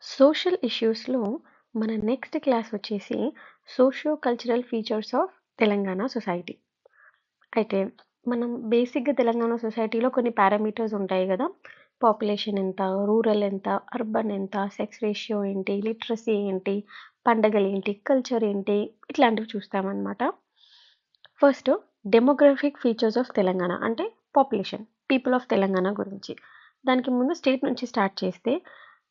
Social ఇష్యూస్‌లో మన next class వచ్చేసి socio cultural features of Telangana society. అయితే మనం బేసిక్‌గా తెలంగాణ సొసైటీలో కొన్ని పారామీటర్స్ ఉంటాయి గదా! పాపులేషన్ ఎంత, రూరల్ ఎంత, అర్బన్ ఎంత, సెక్స్ రేషియో ఏంటి, లిటరసీ ఏంటి, పండగలేంటి, కల్చర్ ఏంటి, ఇట్లాంటివి చూస్తామనమాట. First demographic features of Telangana అంటే పాపులేషన్, పీపుల్ ఆఫ్ తెలంగాణ గురించి. దానికి ముందు స్టేట్ నుంచి స్టార్ట్ చేస్తే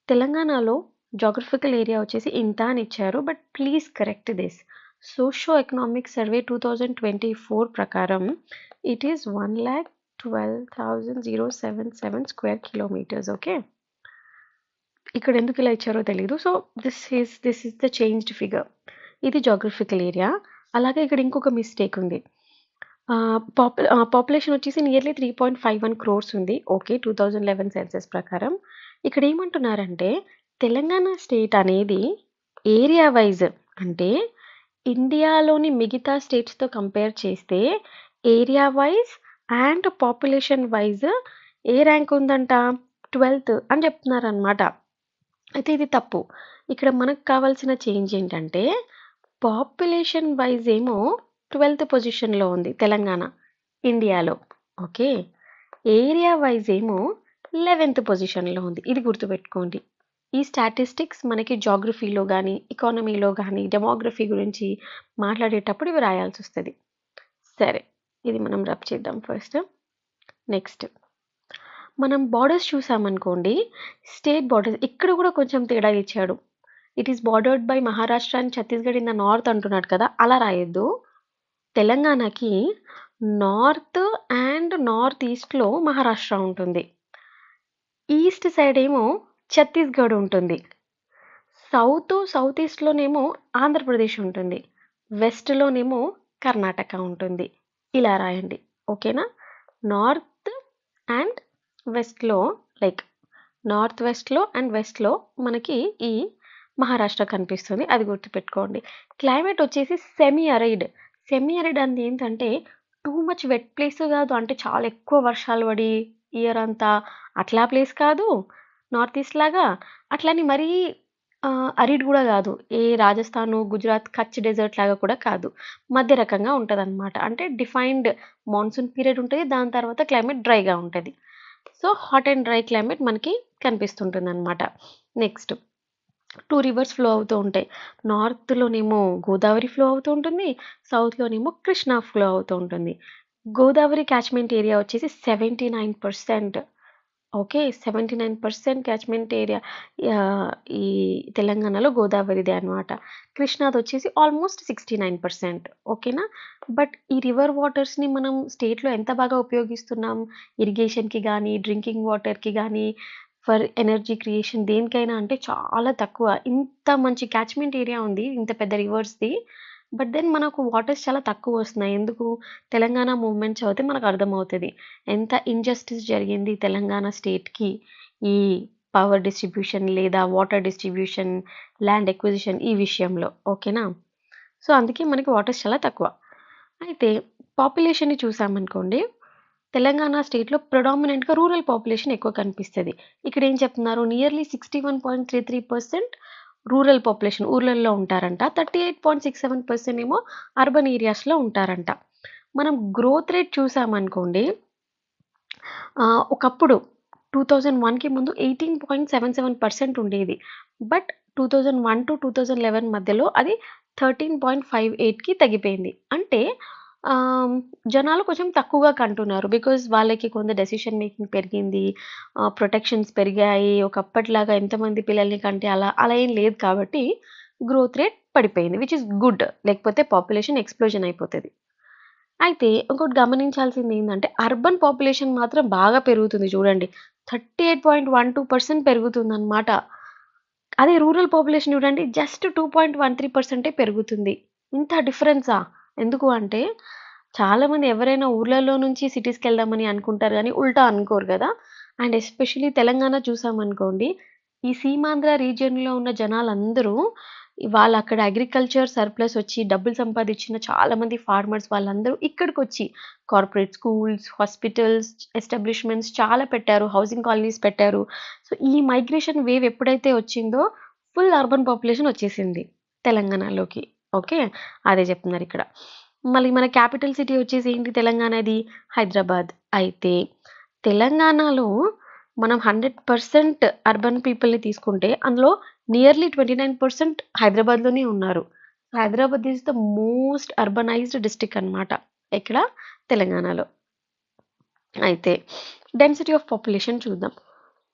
తెలంగాణలో జాగ్రఫికల్ ఏరియా వచ్చేసి ఇంత అని ఇచ్చారు. But please correct this. Socio economic survey 2024 ప్రకారం it is 1,12,077 square kilometres. Okay, ఇక్కడ ఎందుకు ఇలా ఇచ్చారో తెలీదు. So this is the changed figure. ఇది జాగ్రఫికల్ ఏరియా. అలాగే ఇక్కడ ఇంకొక మిస్టేక్ ఉంది. పాపులేషన్ వచ్చేసి నియర్లీ 3.51 క్రోర్స్ ఉంది. ఓకే, 2011 సెన్సస్ ప్రకారం. ఇక్కడ ఏమంటున్నారంటే తెలంగాణ స్టేట్ అనేది ఏరియా వైజ్ అంటే ఇండియాలోని మిగతా స్టేట్స్తో కంపేర్ చేస్తే area wise and population wise A rank ఉందంట, 12th అని చెప్తున్నారు అనమాట. అయితే ఇది తప్పు. ఇక్కడ మనకు కావాల్సిన చేంజ్ ఏంటంటే పాపులేషన్ వైజ్ ఏమో 12th పొజిషన్లో ఉంది తెలంగాణ ఇండియాలో. ఓకే, ఏరియా వైజ్ ఏమో 11th పొజిషన్లో ఉంది. ఇది గుర్తుపెట్టుకోండి. ఈ స్టాటిస్టిక్స్ మనకి జాగ్రఫీలో కానీ ఎకానమీలో కానీ డెమోగ్రఫీ గురించి మాట్లాడేటప్పుడు ఇవి రాయాల్సి వస్తుంది. సరే, ఇది మనం రబ్ చేద్దాం ఫస్ట్. నెక్స్ట్ మనం బార్డర్స్ చూసామనుకోండి, స్టేట్ బార్డర్స్ ఇక్కడ కూడా కొంచెం తేడా ఇచ్చాడు. It is bordered by Maharashtra and Chhattisgarh in the north అంటున్నాడు కదా, అలా రాయొద్దు. తెలంగాణకి నార్త్ అండ్ నార్త్ ఈస్ట్లో మహారాష్ట్ర ఉంటుంది. ఈస్ట్ సైడ్ ఏమో ఛత్తీస్గఢ్ ఉంటుంది. సౌత్ ఈస్ట్లోనేమో ఆంధ్రప్రదేశ్ ఉంటుంది. వెస్ట్లోనేమో కర్ణాటక ఉంటుంది. ఇలా రాయండి. ఓకేనా? నార్త్ అండ్ వెస్ట్లో, లైక్ నార్త్ వెస్ట్లో అండ్ వెస్ట్లో మనకి ఈ మహారాష్ట్ర కనిపిస్తుంది. అది గుర్తుపెట్టుకోండి. క్లైమేట్ వచ్చేసి సెమీ అరైడ్. సెమీ అరైడ్ అంటే ఏంటంటే టూ మచ్ వెట్ ప్లేస్ కాదు, అంటే చాలా ఎక్కువ వర్షాలు పడి ఇయర్ అంతా అట్లా ప్లేస్ కాదు నార్త్ ఈస్ట్ లాగా. అట్లని మరీ అరిడ్ కూడా కాదు, ఏ రాజస్థాన్, గుజరాత్, కచ్ డెజర్ట్ లాగా కూడా కాదు. మధ్య రకంగా ఉంటుంది అనమాట. అంటే డిఫైన్డ్ మాన్సూన్ పీరియడ్ ఉంటుంది, దాని తర్వాత క్లైమేట్ డ్రైగా ఉంటుంది. So hot and dry climate మనకి కనిపిస్తుంటుంది అనమాట. నెక్స్ట్ 2 రివర్స్ ఫ్లో అవుతూ ఉంటాయి. నార్త్‌లోనేమో గోదావరి ఫ్లో అవుతూ ఉంటుంది. సౌత్‌లోనేమో కృష్ణా ఫ్లో అవుతూ ఉంటుంది. గోదావరి క్యాచ్‌మెంట్ ఏరియా వచ్చేసి 79%. ఓకే, 79% క్యాచ్‌మెంట్ ఏరియా ఈ తెలంగాణలో గోదావరిదే అనమాట. కృష్ణాది వచ్చేసి ఆల్మోస్ట్ 69%. ఓకేనా? బట్ ఈ రివర్ వాటర్స్‌ని మనం స్టేట్‌లో ఎంత బాగా ఉపయోగిస్తున్నాం, ఇరిగేషన్‌కి గానీ, డ్రింకింగ్ వాటర్‌కి గానీ, ఫర్ ఎనర్జీ క్రియేషన్ దేనికైనా అంటే చాలా తక్కువ. ఇంత మంచి క్యాచ్‌మెంట్ ఏరియా ఉంది ఇంత పెద్ద రివర్స్‌ది. బట్ దెన్ మనకు వాటర్స్ చాలా తక్కువ వస్తున్నాయి. ఎందుకు? తెలంగాణ మూవ్‌మెంట్ చదివితే మనకు అర్థమవుతది. ఎంత ఇంజస్టిస్ జరిగింది తెలంగాణ స్టేట్‌కి ఈ పవర్ డిస్ట్రిబ్యూషన్ లేదా వాటర్ డిస్ట్రిబ్యూషన్, ల్యాండ్ ఎక్విజిషన్ ఈ విషయంలో. ఓకేనా? సో అందుకే మనకి వాటర్స్ చాలా తక్కువ. అయితే పాపులేషన్‌ని చూసామనుకోండి, తెలంగాణ స్టేట్‌లో ప్రెడామినెంట్‌గా రూరల్ పాపులేషన్ ఎక్కువ కనిపిస్తది. ఇక్కడ ఏం చెప్తున్నారు, నియర్లీ 61.33% రూరల్ పాపులేషన్ ఊర్లల్లో ఉంటారంట. 38.67% ఏమో అర్బన్ ఏరియాస్‌లో ఉంటారంట. మనం గ్రోత్ రేట్ చూసామనుకోండి, ఒకప్పుడు 2001కి ముందు 18.77% ఉండేది. బట్ 2001-2011 మధ్యలో అది 13.58కి తగ్గిపోయింది. అంటే జనాలు కొంచెం తక్కువగా కంటున్నారు. బికాజ్ వాళ్ళకి కొంత డెసిషన్ మేకింగ్ పెరిగింది. ప్రొటెక్షన్స్ పెరిగాయి. ఒకప్పటిలాగా ఎంతమంది పిల్లల్ని కంటే అలా ఏం లేదు కాబట్టి గ్రోత్ రేట్ పడిపోయింది. Which is good. లేకపోతే పాపులేషన్ ఎక్స్‌ప్లోజన్ అయిపోతది. అయితే ఇంకోటి గమనించాల్సింది ఏందంటే అర్బన్ పాపులేషన్ మాత్రం బాగా పెరుగుతుంది చూడండి. 38.12% పెరుగుతుందన్నమాట. అదే రూరల్ పాపులేషన్ చూడండి జస్ట్ 2.13% పెరుగుతుంది. ఇంత డిఫరెన్సా? ఎందుకు అంటే చాలామంది ఎవరైనా ఊర్లలో నుంచి సిటీస్‌కెళ్దామని అనుకుంటారు గానీ ఉల్టా అనుకోరు గదా! అండ్ ఎస్పెషల్లీ తెలంగాణ చూసామనుకోండి, ఈ సీమాంధ్ర రీజియన్‌లో ఉన్న జనాలందరూ వాళ్ళు అక్కడ అగ్రికల్చర్ సర్ప్లస్ వచ్చి డబ్బులు సంపాదించిన చాలామంది ఫార్మర్స్ వాళ్ళందరూ ఇక్కడికొచ్చి కార్పొరేట్ స్కూల్స్, హాస్పిటల్స్, ఎస్టాబ్లిష్మెంట్స్ చాలా పెట్టారు. హౌసింగ్ కాలనీస్ పెట్టారు. సో, ఈ మైగ్రేషన్ వేవ్ ఎప్పుడైతే వచ్చిందో ఫుల్ అర్బన్ పాపులేషన్ వచ్చేసింది తెలంగాణలోకి. ఓకే. అదే చెప్తున్నారిక్కడ. మళ్ళీ మన క్యాపిటల్ సిటీ వచ్చేసి ఏంటి తెలంగాణది? హైదరాబాద్. అయితే తెలంగాణలో మనం 100% అర్బన్ పీపుల్‌ని తీసుకుంటే అందులో నియర్లీ 29% హైదరాబాద్‌లోనే ఉన్నారు. Hyderabad is the most urbanised district అన్నమాట. ఎక్కడ? తెలంగాణలో. అయితే డెన్సిటీ ఆఫ్ పాపులేషన్ చూద్దాం.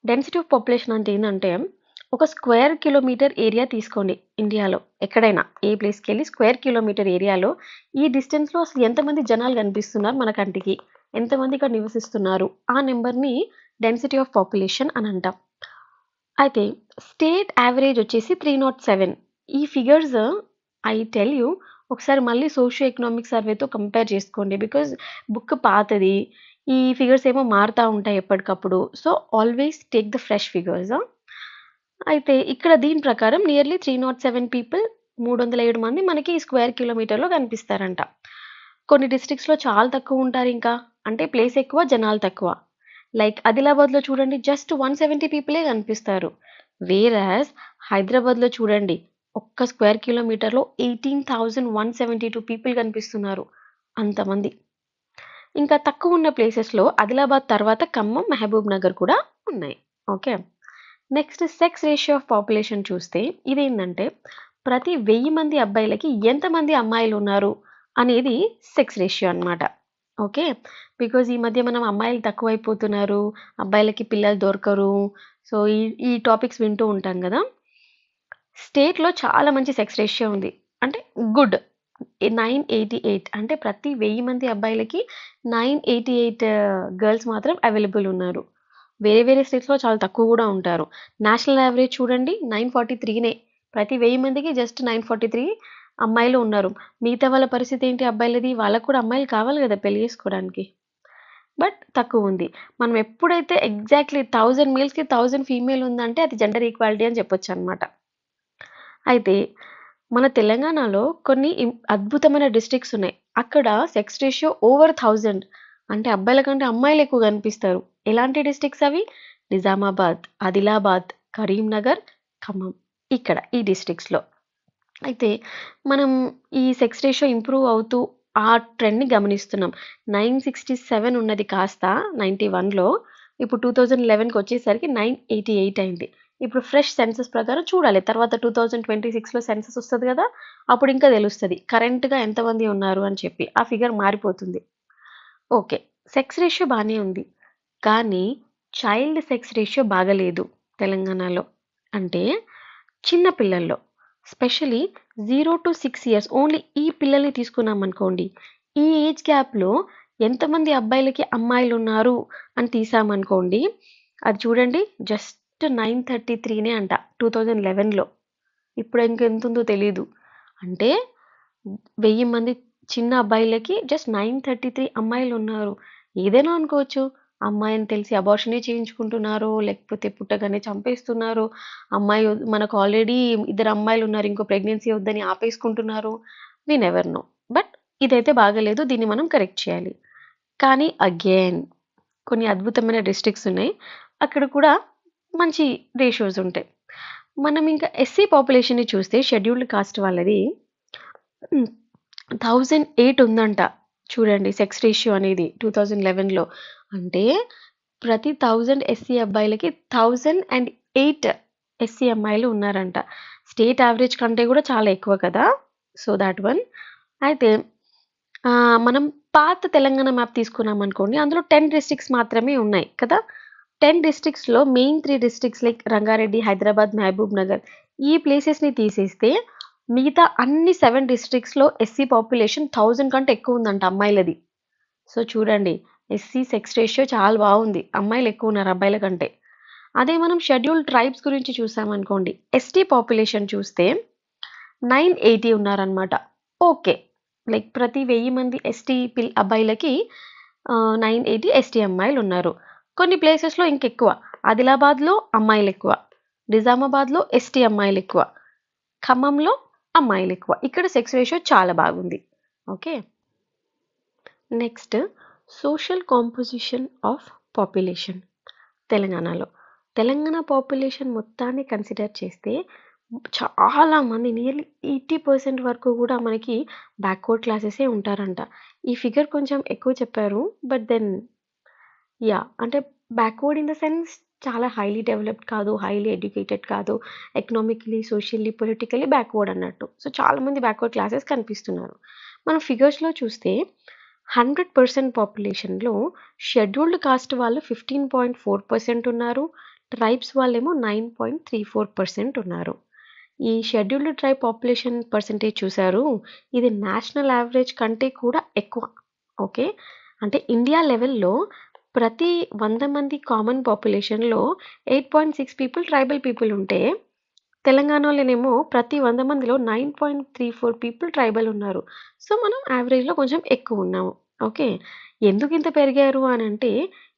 డెన్సిటీ ఆఫ్ పాపులేషన్ అంటే ఏందంటే, ఒక స్క్వేర్ కిలోమీటర్ ఏరియా తీసుకోండి ఇండియాలో. ఎక్కడైనా ఏ ప్లేస్‌కెళ్ళి స్క్వేర్ కిలోమీటర్ ఏరియాలో ఈ డిస్టెన్స్‌లో అసలు ఎంతమంది జనాలు కనిపిస్తున్నారు మన కంటికి? ఎంతమంది ఇక్కడ నివసిస్తున్నారు? ఆ నంబర్‌ని డెన్సిటీ ఆఫ్ పాపులేషన్ అని అంటాం. అయితే స్టేట్ యావరేజ్ వచ్చేసి 307. ఈ ఫిగర్స్ ఐ టెల్ యూ ఒకసారి మళ్ళీ సోషియో ఎకనామిక్ సర్వేతో కంపేర్ చేసుకోండి. బికాజ్ బుక్ పాతది. ఈ ఫిగర్స్ ఏమో మారుతా ఉంటాయి ఎప్పటికప్పుడు. So, always take the fresh figures. అయితే ఇక్కడ దీని ప్రకారం నియర్లీ 307 పీపుల్ 307 మంది మనకి ఈ స్క్వేర్ కిలోమీటర్‌లో కనిపిస్తారంట. కొన్ని డిస్ట్రిక్ట్స్‌లో చాలా తక్కువ ఉంటారు ఇంకా. అంటే ప్లేస్ ఎక్కువ, జనాలు తక్కువ. లైక్ ఆదిలాబాద్‌లో చూడండి జస్ట్ 170 పీపులే కనిపిస్తారు. వేరాజ్ హైదరాబాద్‌లో చూడండి ఒక్క స్క్వేర్ కిలోమీటర్‌లో 18,172 పీపుల్ కనిపిస్తున్నారు. అంతమంది. ఇంకా తక్కువ ఉన్న ప్లేసెస్‌లో ఆదిలాబాద్ తర్వాత ఖమ్మం, మహబూబ్ నగర్ కూడా ఉన్నాయి. Okay. Next sex ratio of population చూస్తే ఇదేంటంటే ప్రతి 1000 మంది అబ్బాయిలకి ఎంతమంది అమ్మాయిలు ఉన్నారు అనేది సెక్స్ రేషియో అన్నమాట. ఓకే. బికాజ్ ఈ మధ్య మనం అమ్మాయిలు తక్కువైపోతున్నారు, అబ్బాయిలకి పిల్లలు దొరకరు. సో, ఈ ఈ టాపిక్స్ వింటూ ఉంటాం కదా! స్టేట్‌లో చాలా మంచి సెక్స్ రేషియో ఉంది. అంటే గుడ్. 988 అంటే ప్రతి 1000 మంది అబ్బాయిలకి 988 గర్ల్స్ మాత్రం అవైలబుల్ ఉన్నారు. వేరే వేరే స్టేట్స్‌లో చాలా తక్కువ గూడా ఉంటారు. నేషనల్ యావరేజ్ చూడండి 943నే. ప్రతి 1000 మందికి జస్ట్ 943 అమ్మాయిలు ఉన్నారు. మిగతా వాళ్ళ పరిస్థితి ఏంటి అబ్బాయిలది? వాళ్ళకి కూడా అమ్మాయిలు కావాలి గదా! పెళ్లి చేసుకోవడానికి. బట్ తక్కువుంది. మనం ఎప్పుడైతే ఎగ్జాక్ట్‌లీ 1000 మేల్స్‌కి 1000 ఫీమేల్ ఉందంటే అది జెండర్ ఈక్వాలిటీ అని చెప్పొచ్చనమాట. అయితే మన తెలంగాణలో కొన్ని అద్భుతమైన డిస్ట్రిక్ట్స్ ఉన్నాయి. అక్కడ సెక్స్ రేషియో ఓవర్ 1000 అంటే అబ్బాయిల కంటే అమ్మాయిలు ఎక్కువ కనిపిస్తారు. ఎలాంటి డిస్ట్రిక్ట్స్ అవి? నిజామాబాద్, ఆదిలాబాద్, కరీంనగర్, ఖమ్మం. ఇక్కడ ఈ డిస్ట్రిక్ట్స్‌లో. అయితే మనం ఈ సెక్స్ రేషియో ఇంప్రూవ్ అవుతూ ఆ ట్రెండ్‌ని గమనిస్తున్నాం. 967 ఉన్నది కాస్త 91లో ఇప్పుడు 2011కి వచ్చేసరికి 988 అయింది. ఇప్పుడు ఫ్రెష్ సెన్సస్ ప్రకారం చూడాలి. తర్వాత 2026లో సెన్సస్ వస్తది గదా! అప్పుడు ఇంకా తెలుస్తది. కరెంట్‌గా ఎంతమంది ఉన్నారు అని చెప్పి. ఆ ఫిగర్ మారిపోతుంది. ఓకే. సెక్స్ రేషియో బానే ఉంది. కానీ చైల్డ్ సెక్స్ రేషియో బాగాలేదు తెలంగాణలో. అంటే చిన్న పిల్లల్లో స్పెషల్లీ 0-6 ఇయర్స్ ఓన్లీ ఈ పిల్లల్ని తీసుకున్నామనుకోండి. ఈ ఏజ్ గ్యాప్‌లో ఎంతమంది అబ్బాయిలకి అమ్మాయిలున్నారు అని తీసామనుకోండి. అది చూడండి జస్ట్ 933నే అంట 2011లో. ఇప్పుడు ఇంకెంతుందో తెలీదు. అంటే 1000 మంది చిన్న అబ్బాయిలకి జస్ట్ 933 అమ్మాయిలున్నారు. ఏదైనా అనుకోవచ్చు. అమ్మాయని తెలిసి అబార్షనే చేయించుకుంటున్నారో, లేకపోతే పుట్టగానే చంపేస్తున్నారో, మనకు ఆల్రెడీ ఇద్దరు అమ్మాయిలున్నారు. ఇంకో ప్రెగ్నెన్సీ వద్దని ఆపేసుకుంటున్నారు. We never know. బట్ ఇదైతే బాగాలేదు. దీన్ని మనం కరెక్ట్ చేయాలి. కానీ అగైన్ కొన్ని అద్భుతమైన డిస్ట్రిక్ట్స్ ఉన్నాయి. అక్కడ కూడా మంచి రేషియోస్ ఉంటాయి. మనం ఇంకా ఎస్సీ పాపులేషన్‌ని చూస్తే షెడ్యూల్డ్ కాస్ట్ వాళ్ళది 1008 ఉందంట. చూడండి సెక్స్ రేషియో అనేది 2011లో. అంటే ప్రతి 1000 ఎస్సీ అబ్బాయిలకి 1008 ఎస్సీ అమ్మాయిలు ఉన్నారంట. స్టేట్ యావరేజ్ కంటే కూడా చాలా ఎక్కువ కదా! So, thought one. అయితే మనం పాత తెలంగాణ మ్యాప్ తీసుకున్నామనుకోండి. అందులో 10 డిస్ట్రిక్ట్స్ మాత్రమే ఉన్నాయి కదా! 10 డిస్ట్రిక్ట్స్‌లో main 3 districts like Rangareddy, Hyderabad, Mahabub Nagar ఈ ప్లేసెస్‌ని తీసేస్తే మిగతా అన్ని 7 డిస్ట్రిక్ట్స్‌లో ఎస్సీ పాపులేషన్ 1000 కంటే ఎక్కువ ఉందంట అమ్మాయిలది. సో, చూడండి ఎస్సీ సెక్స్ రేషియో చాలా బావుంది. అమ్మాయిలు ఎక్కువ ఉన్నారు అబ్బాయిల కంటే. అదే మనం షెడ్యూల్డ్ ట్రైబ్స్ గురించి చూసామనుకోండి. ఎస్టీ పాపులేషన్ చూస్తే 980 ఉన్నారనమాట. ఓకే. లైక్ ప్రతి 1000 మంది ఎస్టీ అబ్బాయిలకి 980 ఎస్టీ అమ్మాయిలున్నారు. కొన్ని ప్లేసెస్‌లో ఇంకెక్కువ. ఆదిలాబాద్‌లో అమ్మాయిలెక్కువ. నిజామాబాద్‌లో ఎస్టీ అమ్మాయిలెక్కువ. ఖమ్మంలో అమ్మాయిలు ఎక్కువ. ఇక్కడ సెక్స్ రేషియో చాలా బాగుంది. Okay. Next social composition of population తెలంగాణలో. తెలంగాణ పాపులేషన్ మొత్తాన్ని కన్సిడర్ చేస్తే చాలా మంది నియర్లీ 80% వరకు కూడా మనకి బ్యాక్వర్డ్ క్లాసెసే ఉంటారంట. ఈ ఫిగర్ కొంచెం ఎక్కువ చెప్పారు. బట్ దెన్ అంటే బ్యాక్వర్డ్ ఇన్ ద సెన్స్ చాలా హైలీ డెవలప్డ్ కాదు, హైలీ ఎడ్యుకేటెడ్ కాదు, ఎకనామికలీ, సోషల్లీ, పొలిటికల్లీ బ్యాక్వర్డ్ అన్నట్టు. సో చాలామంది బ్యాక్వర్డ్ క్లాసెస్ కనిపిస్తున్నారు. మనం ఫిగర్స్లో చూస్తే 100% పాపులేషన్లో షెడ్యూల్డ్ కాస్ట్ వాళ్ళు 15.4% ఉన్నారు. ట్రైబ్స్ వాళ్ళేమో 9.34% ఉన్నారు. ఈ షెడ్యూల్డ్ ట్రైబ్ పాపులేషన్ పర్సంటేజ్ చూసారు, ఇది నేషనల్ యావరేజ్ కంటే కూడా ఎక్కువ. ఓకే. అంటే ఇండియా లెవెల్లో ప్రతి 100 మంది కామన్ పాపులేషన్లో 8.6 పీపుల్ ట్రైబల్ పీపుల్ ఉంటే, తెలంగాణలోనేమో ప్రతి 100 మందిలో 9.34 పీపుల్ ట్రైబల్ ఉన్నారు. సో మనం యావరేజ్లో కొంచెం ఎక్కువ ఉన్నాము. ఓకే. ఎందుకు ఇంత పెరిగారు అని అంటే,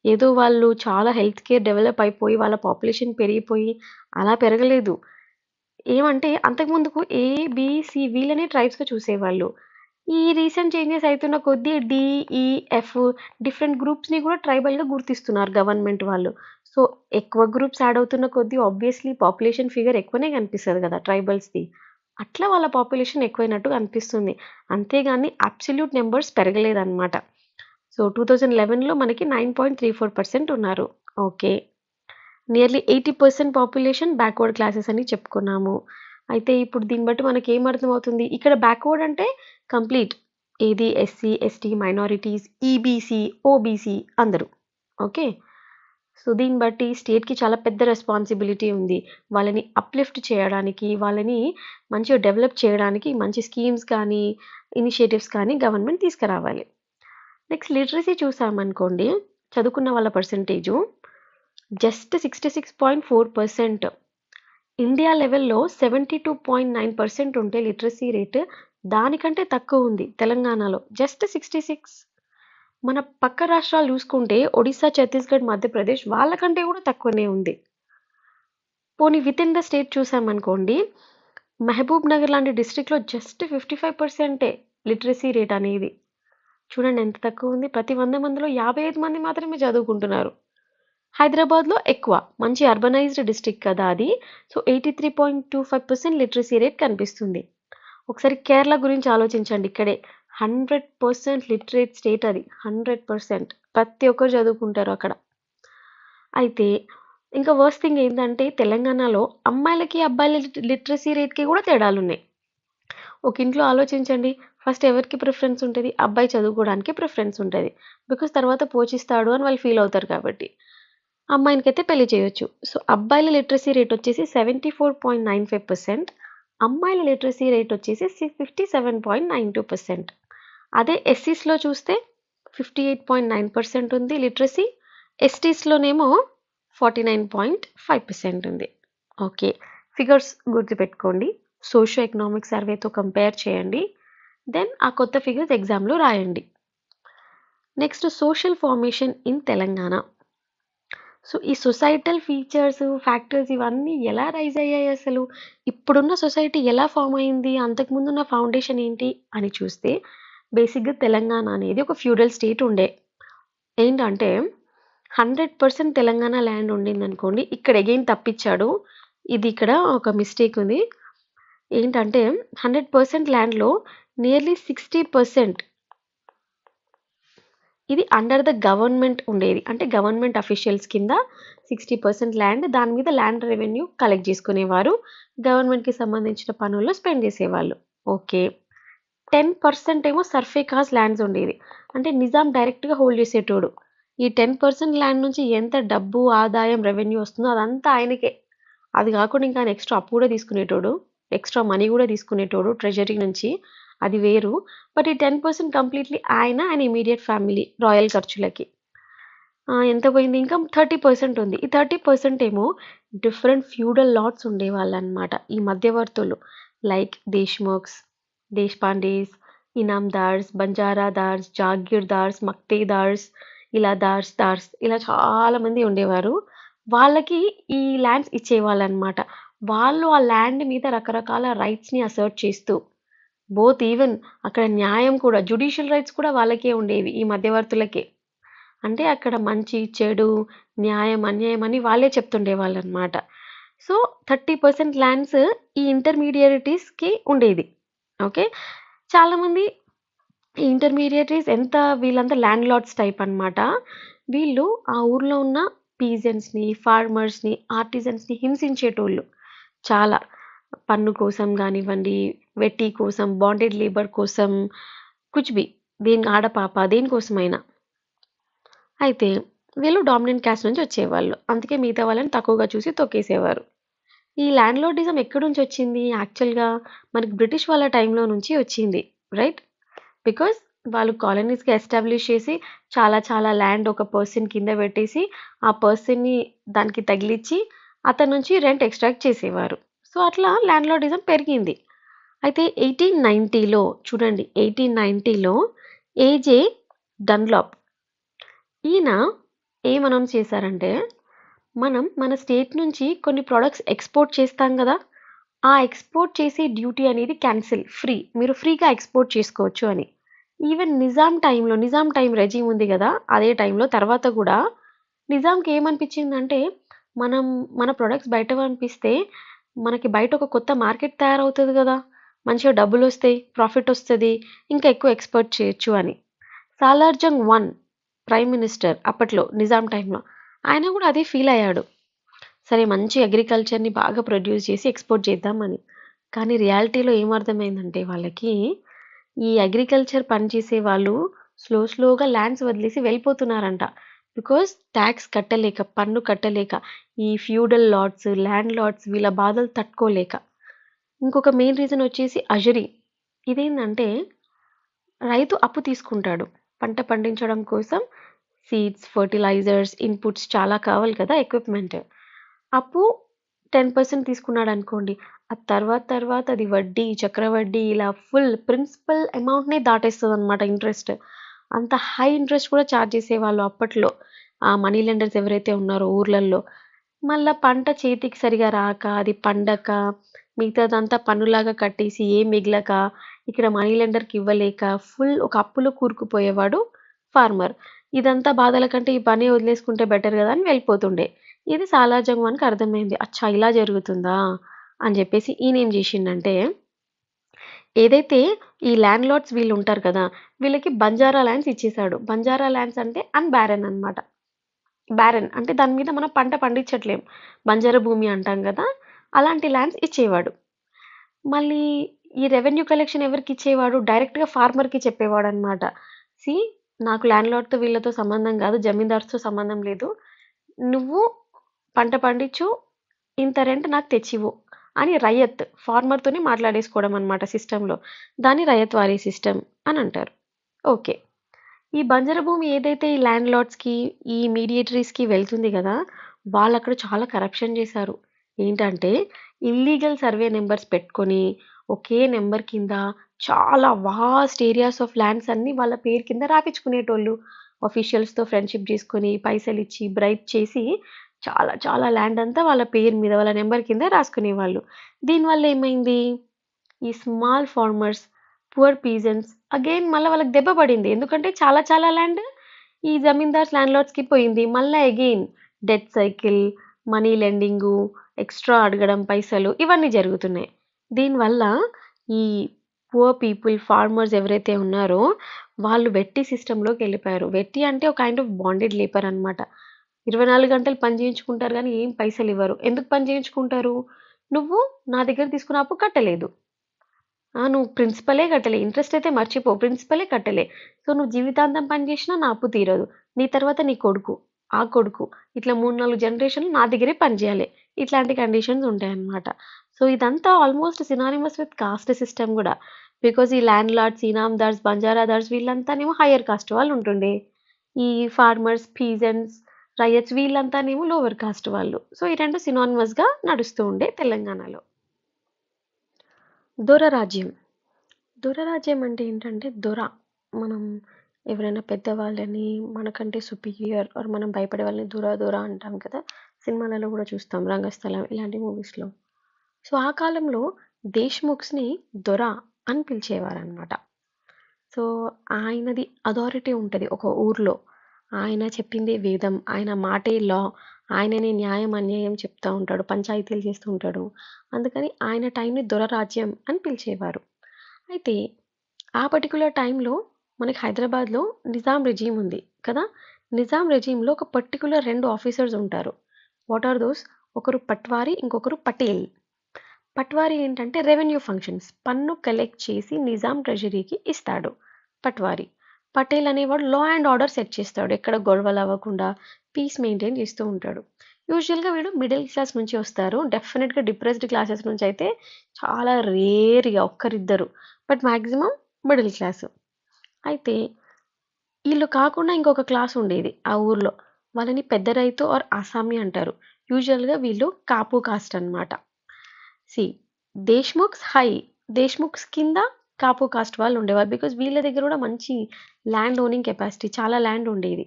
ఏదో వాళ్ళు చాలా హెల్త్ కేర్ డెవలప్ అయిపోయి వాళ్ళ పాపులేషన్ పెరిగిపోయి అలా పెరగలేదు. ఏమంటే అంతకుముందుకు ఏ, బి, సి వీళ్ళనే ట్రైబ్స్‌గా చూసేవాళ్ళు. ఈ రీసెంట్ చేంజెస్ అయితున్న కొద్దీ డి, ఈ, ఎఫ్ డిఫరెంట్ గ్రూప్స్‌ని కూడా ట్రైబల్‌గా గుర్తిస్తున్నారు గవర్నమెంట్ వాళ్ళు. సో, ఎక్కువ గ్రూప్స్ యాడ్ అవుతున్న కొద్దీ ఆబ్వియస్‌లీ పాపులేషన్ ఫిగర్ ఎక్కువనే కనిపిస్తది కదా ట్రైబల్స్‌ది. అట్లా వాళ్ళ పాపులేషన్ ఎక్కువైనట్టు అనిపిస్తుంది. అంతేగాని అబ్సల్యూట్ నంబర్స్ పెరగలేదన్నమాట. సో, 2011లో మనకి 9.34% ఉన్నారు. Okay. Nearly 80% population backward classes అని చెప్పుకున్నాము. అయితే ఇప్పుడు దీన్ని బట్టి మనకేం అర్థమవుతుంది? ఇక్కడ బ్యాక్వర్డ్ అంటే కంప్లీట్ ఏది SC, ST, minorities, EBC, OBC అందరూ. ఓకే. సో, దీన్ని బట్టి స్టేట్‌కి చాలా పెద్ద రెస్పాన్సిబిలిటీ ఉంది. వాళ్ళని అప్‌లిఫ్ట్ చేయడానికి, వాళ్ళని మంచిగా డెవలప్ చేయడానికి మంచి స్కీమ్స్ కానీ, ఇనిషియేటివ్స్ కానీ గవర్నమెంట్ తీసుకురావాలి. నెక్స్ట్ లిటరసీ చూసామనుకోండి, చదువుకున్న వాళ్ళ పర్సెంటేజు జస్ట్ 66.4%. ఇండియా లెవెల్‌లో 72.9% ఉంటే లిటరసీ రేట్ దానికంటే తక్కువ ఉంది తెలంగాణలో. జస్ట్ 66. మన పక్క రాష్ట్రాలు చూసుకుంటే ఒడిస్సా, ఛత్తీస్‌గఢ్, మధ్యప్రదేశ్ వాళ్ళకంటే కూడా తక్కువనే ఉంది. పోనీ వితిన్ ద స్టేట్ చూసామనుకోండి, మహబూబ్ నగర్ లాంటి డిస్ట్రిక్ట్‌లో జస్ట్ 55%ఏ లిటరసీ రేట్ అనేది. చూడండి ఎంత తక్కువ ఉంది. ప్రతి 100 మందిలో 55 మంది మాత్రమే చదువుకుంటున్నారు. హైదరాబాద్‌లో ఎక్కువ. మంచి అర్బనైజ్డ్ డిస్ట్రిక్ట్ కదా అది. సో, 83.25% లిటరసీ రేట్ కనిపిస్తుంది. ఒకసారి కేరళ గురించి ఆలోచించండి ఇక్కడే. 100% లిటరేట్ స్టేట్ అది. 100%. ప్రతి ఒక్కరు చదువుకుంటారు అక్కడ. అయితే ఇంకా వర్స్ట్ థింగ్ ఏంటంటే తెలంగాణలో అమ్మాయిలకి, అబ్బాయిల లిటరసీ రేట్‌కి కూడా తేడాలున్నాయి. ఒక ఇంట్లో ఆలోచించండి. ఫస్ట్ ఎవరికి ప్రిఫరెన్స్ ఉంటది? అబ్బాయి చదువుకోవడానికి ప్రిఫరెన్స్ ఉంటది. బికాజ్ తర్వాత పోషిస్తాడు అని వాళ్ళు ఫీల్ అవుతారు కాబట్టి. అమ్మాయినికైతే పెళ్లి చేయొచ్చు. సో, అబ్బాయిల లిటరసీ రేట్ వచ్చేసి 74.95%. అమ్మాయిల లిటరసీ రేట్ వచ్చేసి 57.92%. అదే ఎస్సీస్‌లో చూస్తే 58.9% ఉంది లిటరసీ. ఎస్టీస్‌లోనేమో 49.5% ఉంది. ఓకే. ఫిగర్స్ గుర్తుపెట్టుకోండి. సోషియో ఎకనామిక్ సర్వేతో కంపేర్ చేయండి. దెన్ ఆ కొత్త ఫిగర్స్ ఎగ్జామ్‌లో రాయండి. Next social formation in Telangana. So, ఈ సొసైటల్ ఫీచర్స్, ఫ్యాక్టర్స్ ఇవన్నీ ఎలా రైజ్ అయ్యాయి అసలు? ఇప్పుడున్న సొసైటీ ఎలా ఫార్మ్ అయింది? అంతకుముందున్న ఫౌండేషన్ ఏంటి? అని చూస్తే బేసిక్‌గా తెలంగాణ అనేది ఒక ఫ్యూడల్ స్టేట్ ఉండే. ఏంటంటే 100% తెలంగాణ ల్యాండ్ ఉండిందనుకోండి. ఇక్కడ అగైన్ తప్పిచ్చాడు. ఇది ఇక్కడ ఒక మిస్టేక్ ఉంది. ఏంటంటే 100% ల్యాండ్‌లో నియర్లీ 60% ఇది అండర్ ద గవర్నమెంట్ ఉండేది. అంటే గవర్నమెంట్ అఫీషియల్స్ కింద 60% ల్యాండ్, దాని మీద ల్యాండ్ రెవెన్యూ కలెక్ట్ చేసుకునేవారు. గవర్నమెంట్‌కి సంబంధించిన పనుల్లో స్పెండ్ చేసేవాళ్ళు. ఓకే. 10% ఏమో సర్ఫేకాస్ ల్యాండ్స్ ఉండేవి. అంటే నిజాం డైరెక్ట్‌గా హోల్డ్ చేసేటోడు. ఈ 10% ల్యాండ్ నుంచి ఎంత డబ్బు, ఆదాయం, రెవెన్యూ వస్తుందో అదంతా ఆయనకే. అది కాకుండా ఇంకా ఆయన ఎక్స్‌ట్రా అప్పు కూడా తీసుకునేటోడు. ఎక్స్‌ట్రా మనీ కూడా తీసుకునేటోడు ట్రెజరీ నుంచి. అది వేరు. బట్ ఈ 10% కంప్లీట్‌లీ ఆయన ఇమ్మీడియేట్ ఫ్యామిలీ రాయల్ ఖర్చులకి. ఎంత పోయింది? ఇంకా 30% ఉంది. ఈ 30% ఏమో డిఫరెంట్ ఫ్యూడల్ లార్డ్స్ ఉండేవాళ్ళనమాట. ఈ మధ్యవర్తులు లైక్ దేశ్‌ముఖ్స్, దేశ్‌పాండేస్, ఇనాందార్స్, బంజారాదార్స్, జాగీర్దార్స్, మక్తేదార్స్, ఇలా దార్స్ ఇలా చాలా మంది ఉండేవారు. వాళ్ళకి ఈ ల్యాండ్స్ ఇచ్చేవాళ్ళనమాట. వాళ్ళు ఆ ల్యాండ్ మీద రకరకాల రైట్స్‌ని అసర్ట్ చేస్తూ బోత్ ఈవెన్ అక్కడ న్యాయం కూడా జ్యుడిషియల్ రైట్స్ కూడా వాళ్ళకే ఉండేవి. ఈ మధ్యవర్తులకే. అంటే అక్కడ మంచి, చెడు, న్యాయం, అన్యాయం అని వాళ్ళే చెప్తుండేవాళ్ళనమాట. సో, 30% ల్యాండ్స్ ఈ ఇంటర్మీడియేటరీస్‌కి ఉండేది. ఓకే. చాలామంది ఈ ఇంటర్మీడియేటరీస్ వీళ్ళంతా ల్యాండ్ లార్డ్స్ టైప్ అనమాట. వీళ్ళు ఆ ఊర్లో ఉన్న పీజెంట్స్‌ని, ఫార్మర్స్‌ని, ఆర్టిజన్స్‌ని హింసించేటోళ్ళు చాలా. పన్ను కోసం గానివ్వండి, వెట్టి కోసం, బాండెడ్ లేబర్ కోసం, కుచ్ బి ఆడపాప దేనికోసమైనా. అయితే వీళ్ళు డామినెంట్ క్యాస్ట్ నుంచి వచ్చేవాళ్ళు. అందుకే మిగతా వాళ్ళని తక్కువగా చూసి తొక్కేసేవారు. ఈ ల్యాండ్ లార్డిజం ఎక్కడి నుంచి వచ్చింది? యాక్చువల్‌గా మనకి బ్రిటిష్ వాళ్ళ టైంలో నుంచి వచ్చింది. రైట్? బికాజ్ వాళ్ళు కాలనీస్‌గా ఎస్టాబ్లిష్ చేసి చాలా చాలా ల్యాండ్ ఒక పర్సన్ కింద పెట్టేసి, ఆ పర్సన్‌ని దానికి తగిలిచ్చి అతని నుంచి రెంట్ ఎక్స్ట్రాక్ట్ చేసేవారు. సో, అట్లా ల్యాండ్ లార్డిజం పెరిగింది. అయితే 1890లో చూడండి 1890లో ఏజే డన్‌లాప్ ఈయన ఏం అనౌన్స్ చేశారంటే, మన స్టేట్ నుంచి కొన్ని ప్రొడక్ట్స్ ఎక్స్‌పోర్ట్ చేస్తాం గదా! ఆ ఎక్స్‌పోర్ట్ చేసే డ్యూటీ అనేది క్యాన్సిల్. మీరు ఫ్రీగా ఎక్స్‌పోర్ట్ చేసుకోవచ్చు అని. ఈవెన్ నిజాం టైమ్ రెజీమ్ ఉంది గదా! అదే టైంలో తర్వాత గూడా నిజాంకి ఏమనిపించిందంటే, మనం మన ప్రొడక్ట్స్ బయట పంపిస్తే, మనకి బయట ఒక కొత్త మార్కెట్ తయారవుతది గదా! మంచిగా డబ్బులొస్తాయి, ప్రాఫిటొస్తది, ఇంకా ఎక్కువ ఎక్స్‌పోర్ట్ చేయొచ్చు అని. సాలార్జంగ్ 1 ప్రైమ్ మినిస్టర్ అప్పట్లో నిజాం టైంలో. ఆయన గూడా అదే ఫీల్ అయ్యాడు. సరే మంచి అగ్రికల్చర్‌ని బాగా ప్రొడ్యూస్ చేసి ఎక్స్‌పోర్ట్ చేద్దామని. కానీ రియాలిటీలో ఏమర్థమైందంటే వాళ్ళకి, ఈ అగ్రికల్చర్ పని చేసే వాళ్ళు స్లోగా ల్యాండ్స్ వదిలేసి వెళ్ళిపోతున్నారంట. బికాజ్ టాక్స్ కట్టలేక, పన్ను కట్టలేక, ఈ ఫ్యూడల్ లార్డ్స్, ల్యాండ్ లార్డ్స్ వీళ్ళ బాధలు తట్టుకోలేక. ఇంకొక మెయిన్ రీజన్ వచ్చేసి అజరీ. ఇదేందంటే రైతు అప్పు తీసుకుంటాడు. పంట పండించడం కోసం సీడ్స్, ఫెర్టిలైజర్స్, ఇన్‌పుట్స్ చాలా కావాలి కదా! ఎక్విప్‌మెంట్. అప్పు 10% తీసుకున్నాడనుకోండి. ఆ తర్వాత అది వడ్డీ, చక్రవడ్డీ ఇలా ఫుల్ ప్రిన్సిపల్ అమౌంట్‌నే దాటేస్తదనమాట ఇంట్రెస్ట్. అంత హై ఇంట్రెస్ట్ కూడా చార్జ్ చేసేవాళ్ళు అప్పట్లో. ఆ మనీ లెండర్స్ ఎవరైతే ఉన్నారో ఊర్లల్లో. మళ్ళా పంట చేతికి సరిగా రాక, అది పండక, మిగతాదంతా పన్నులాగా కట్టేసి ఏం మిగలక, ఇక్కడ మనీ లెండర్‌కి ఇవ్వలేక ఫుల్ ఒక అప్పులో కూరుకుపోయేవాడు ఫార్మర్. ఇదంతా బాధల కంటే ఈ పనే వదిలేసుకుంటే బెటర్ గదా! అని వెళ్ళిపోతుండే. ఇది సాలార్జంగ్ వానికి అర్థమైంది. అచ్చా! ఇలా జరుగుతుందా! అని జెప్పేసి ఈయనేం జేషిండంటే, ఏదైతే ఈ ల్యాండ్ లార్డ్స్ వీళ్ళుంటారు కదా! వీళ్ళకి బంజారా ల్యాండ్స్ ఇచ్చేసాడు. బంజారా ల్యాండ్స్ అంటే అన్‌బారెన్ అనమాట. బారెన్ అంటే దాని మీద మనం పంట పండించట్లేం. బంజరు భూమి అంటాం గదా! అలాంటి ల్యాండ్స్ ఇచ్చేవాడు. మళ్ళీ ఈ రెవెన్యూ కలెక్షన్ ఎవరికిచ్చేవాడు? డైరెక్ట్‌గా ఫార్మర్‌కి చెప్పేవాడనమాట. సీ నాకు ల్యాండ్ లార్డ్‌తో వీళ్ళతో సంబంధం గాదు. జమీందార్స్‌తో సంబంధం లేదు. నువ్వు పంట పండించు. ఇంత రెంట్ నాకు తెచ్చివ్వు. అని ఫార్మర్‌తోనే మాట్లాడేసుకోవడం అనమాట సిస్టమ్‌లో. దాన్ని రయత్ వారీ సిస్టమ్ అనంటారు. ఓకే. ఈ బంజరు భూమి ఏదైతే ఈ ల్యాండ్ లార్డ్స్‌కి, ఈ మీడియేటరీస్‌కి వెళ్తుంది గదా! వాళ్ళక్కడ చాలా కరప్షన్ జేశారు. ఏంటంటే, ఇల్లీగల్ సర్వే నంబర్స్ పెట్టుకొని, ఒకే నంబర్ కింద చాలా వాస్ట్ ఏరియాస్ ఆఫ్ ల్యాండ్స్ అన్నీ వాళ్ళ పేరు కింద రాపిచ్చుకునేటోళ్ళు. ఆఫీషియల్స్‌తో ఫ్రెండ్‌షిప్ జేసుకొని, పైసలిచ్చి, బ్రైబ్ చేసి చాలా చాలా ల్యాండ్ అంతా వాళ్ళ పేరు మీద, వాళ్ళ నంబర్ కింద రాసుకునేవాళ్ళు. దీనివల్ల ఏమైంది? ఈ small farmers, poor pigeons again మళ్ళా వాళ్ళకి దెబ్బ పడింది. ఎందుకంటే చాలా చాలా ల్యాండ్ ఈ జమీందార్స్, ల్యాండ్ లార్డ్స్‌కి పోయింది. మళ్ళా again debt cycle, money lending, extra అడగడం పైసలు ఇవన్నీ జరుగుతున్నాయి. దీనివల్ల ఈ పూర్ పీపుల్, ఫార్మర్స్ ఎవరైతే ఉన్నారో వాళ్ళు వెట్టి సిస్టమ్‌లోకెళ్ళిపోయారు. వెట్టి అంటే ఒక కైండ్ ఆఫ్ బాండెడ్ లేబర్ అనమాట. 24 గంటలు పని చేయించుకుంటారు గానీ ఏం పైసలివ్వరు. ఎందుకు పని చేయించుకుంటారు? నువ్వు నా దగ్గర తీసుకున్న అప్పు కట్టలేదు. నువ్వు ప్రిన్సిపలే కట్టలే. ఇంట్రెస్ట్ అయితే మర్చిపో. ప్రిన్సిపలే కట్టలే. సో, నువ్వు జీవితాంతం పని చేసినా నా అప్పు తీరదు. నీ తర్వాత నీ కొడుకు, ఆ కొడుకు ఇట్లా 3, 4 జనరేషన్‌లు నా దగ్గరే పని చేయాలి. ఇట్లాంటి కండిషన్స్ ఉంటాయన్నమాట. సో, ఇదంతా almost synonymous with cost system గూడా. బికాజ్ ఈ ల్యాండ్ లార్డ్స్, ఇనాందార్స్, బంజారాదార్స్ వీళ్ళంతానేమో హయ్యర్ కాస్ట్ వాళ్ళు ఉంటుండే. ఈ ఫార్మర్స్, పీజన్స్, రయత్స్ వీళ్ళంతానేమో లోవర్ కాస్ట్ వాళ్ళు. సో, ఈ 2 సినానిమస్‌గా నడుస్తూ ఉండే తెలంగాణలో. దొరరాజ్యం. దొరరాజ్యం అంటే ఏంటంటే మనం ఎవరైనా పెద్దవాళ్ళని మనకంటే సుపీరియర్ ఆర్ మనం భయపడే వాళ్ళని దొర అంటాం కదా! సినిమాలలో కూడా చూస్తాం 'రంగస్థలం' ఇలాంటి మూవీస్‌లో. సో ఆ కాలంలో దేశ్ముఖ్స్ని దొర అని పిలిచేవారనమాట. సో ఆయనది అథారిటీ ఉంటుంది ఒక ఊర్లో. ఆయన చెప్పిందే వేదం, ఆయన మాటే లా, ఆయననే న్యాయం అన్యాయం చెప్తూ ఉంటాడు, పంచాయతీలు చేస్తూ ఉంటాడు. అందుకని ఆయన టైంని దొరరాజ్యం అని పిలిచేవారు. అయితే ఆ పర్టిక్యులర్ టైంలో మనకి హైదరాబాద్లో నిజాం రెజీమ్ ఉంది కదా. నిజాం రెజీమ్లో ఒక పర్టిక్యులర్ 2 ఆఫీసర్స్ ఉంటారు. What are those? ఒకరు పట్వారీ, ఇంకొకరు పటేల్. పట్వారీ ఏంటంటే రెవెన్యూ ఫంక్షన్స్, పన్ను కలెక్ట్ చేసి నిజాం ట్రెజరీకి ఇస్తాడు పట్వారీ. పటేల్ అనేవాడు లా అండ్ ఆర్డర్ సెట్ చేస్తాడు, ఎక్కడ గొడవలు అవ్వకుండా పీస్ మెయింటైన్ చేస్తూ ఉంటాడు. యూజువల్గా వీడు మిడిల్ క్లాస్ నుంచి వస్తారు, డెఫినెట్గా డిప్రెస్డ్ క్లాసెస్ నుంచి అయితే చాలా రేర్గా ఒక్కరిద్దరు, బట్ మ్యాక్సిమం మిడిల్ క్లాస్. అయితే వీళ్ళు కాకుండా ఇంకొక క్లాస్ ఉండేది ఆ ఊర్లో, వాళ్ళని పెద్ద రైతు ఆర్ ఆసామి అంటారు. యూజువల్గా వీళ్ళు కాపు కాస్ట్ అన్నమాట. సి దేశ్ముఖ్స్ హై, దేశ్ముఖ్స్ కింద కాపు కాస్ట్ వాళ్ళు ఉండేవారు, బికాజ్ వీళ్ళ దగ్గర కూడా మంచి ల్యాండ్ ఓనింగ్ కెపాసిటీ, చాలా ల్యాండ్ ఉండేది.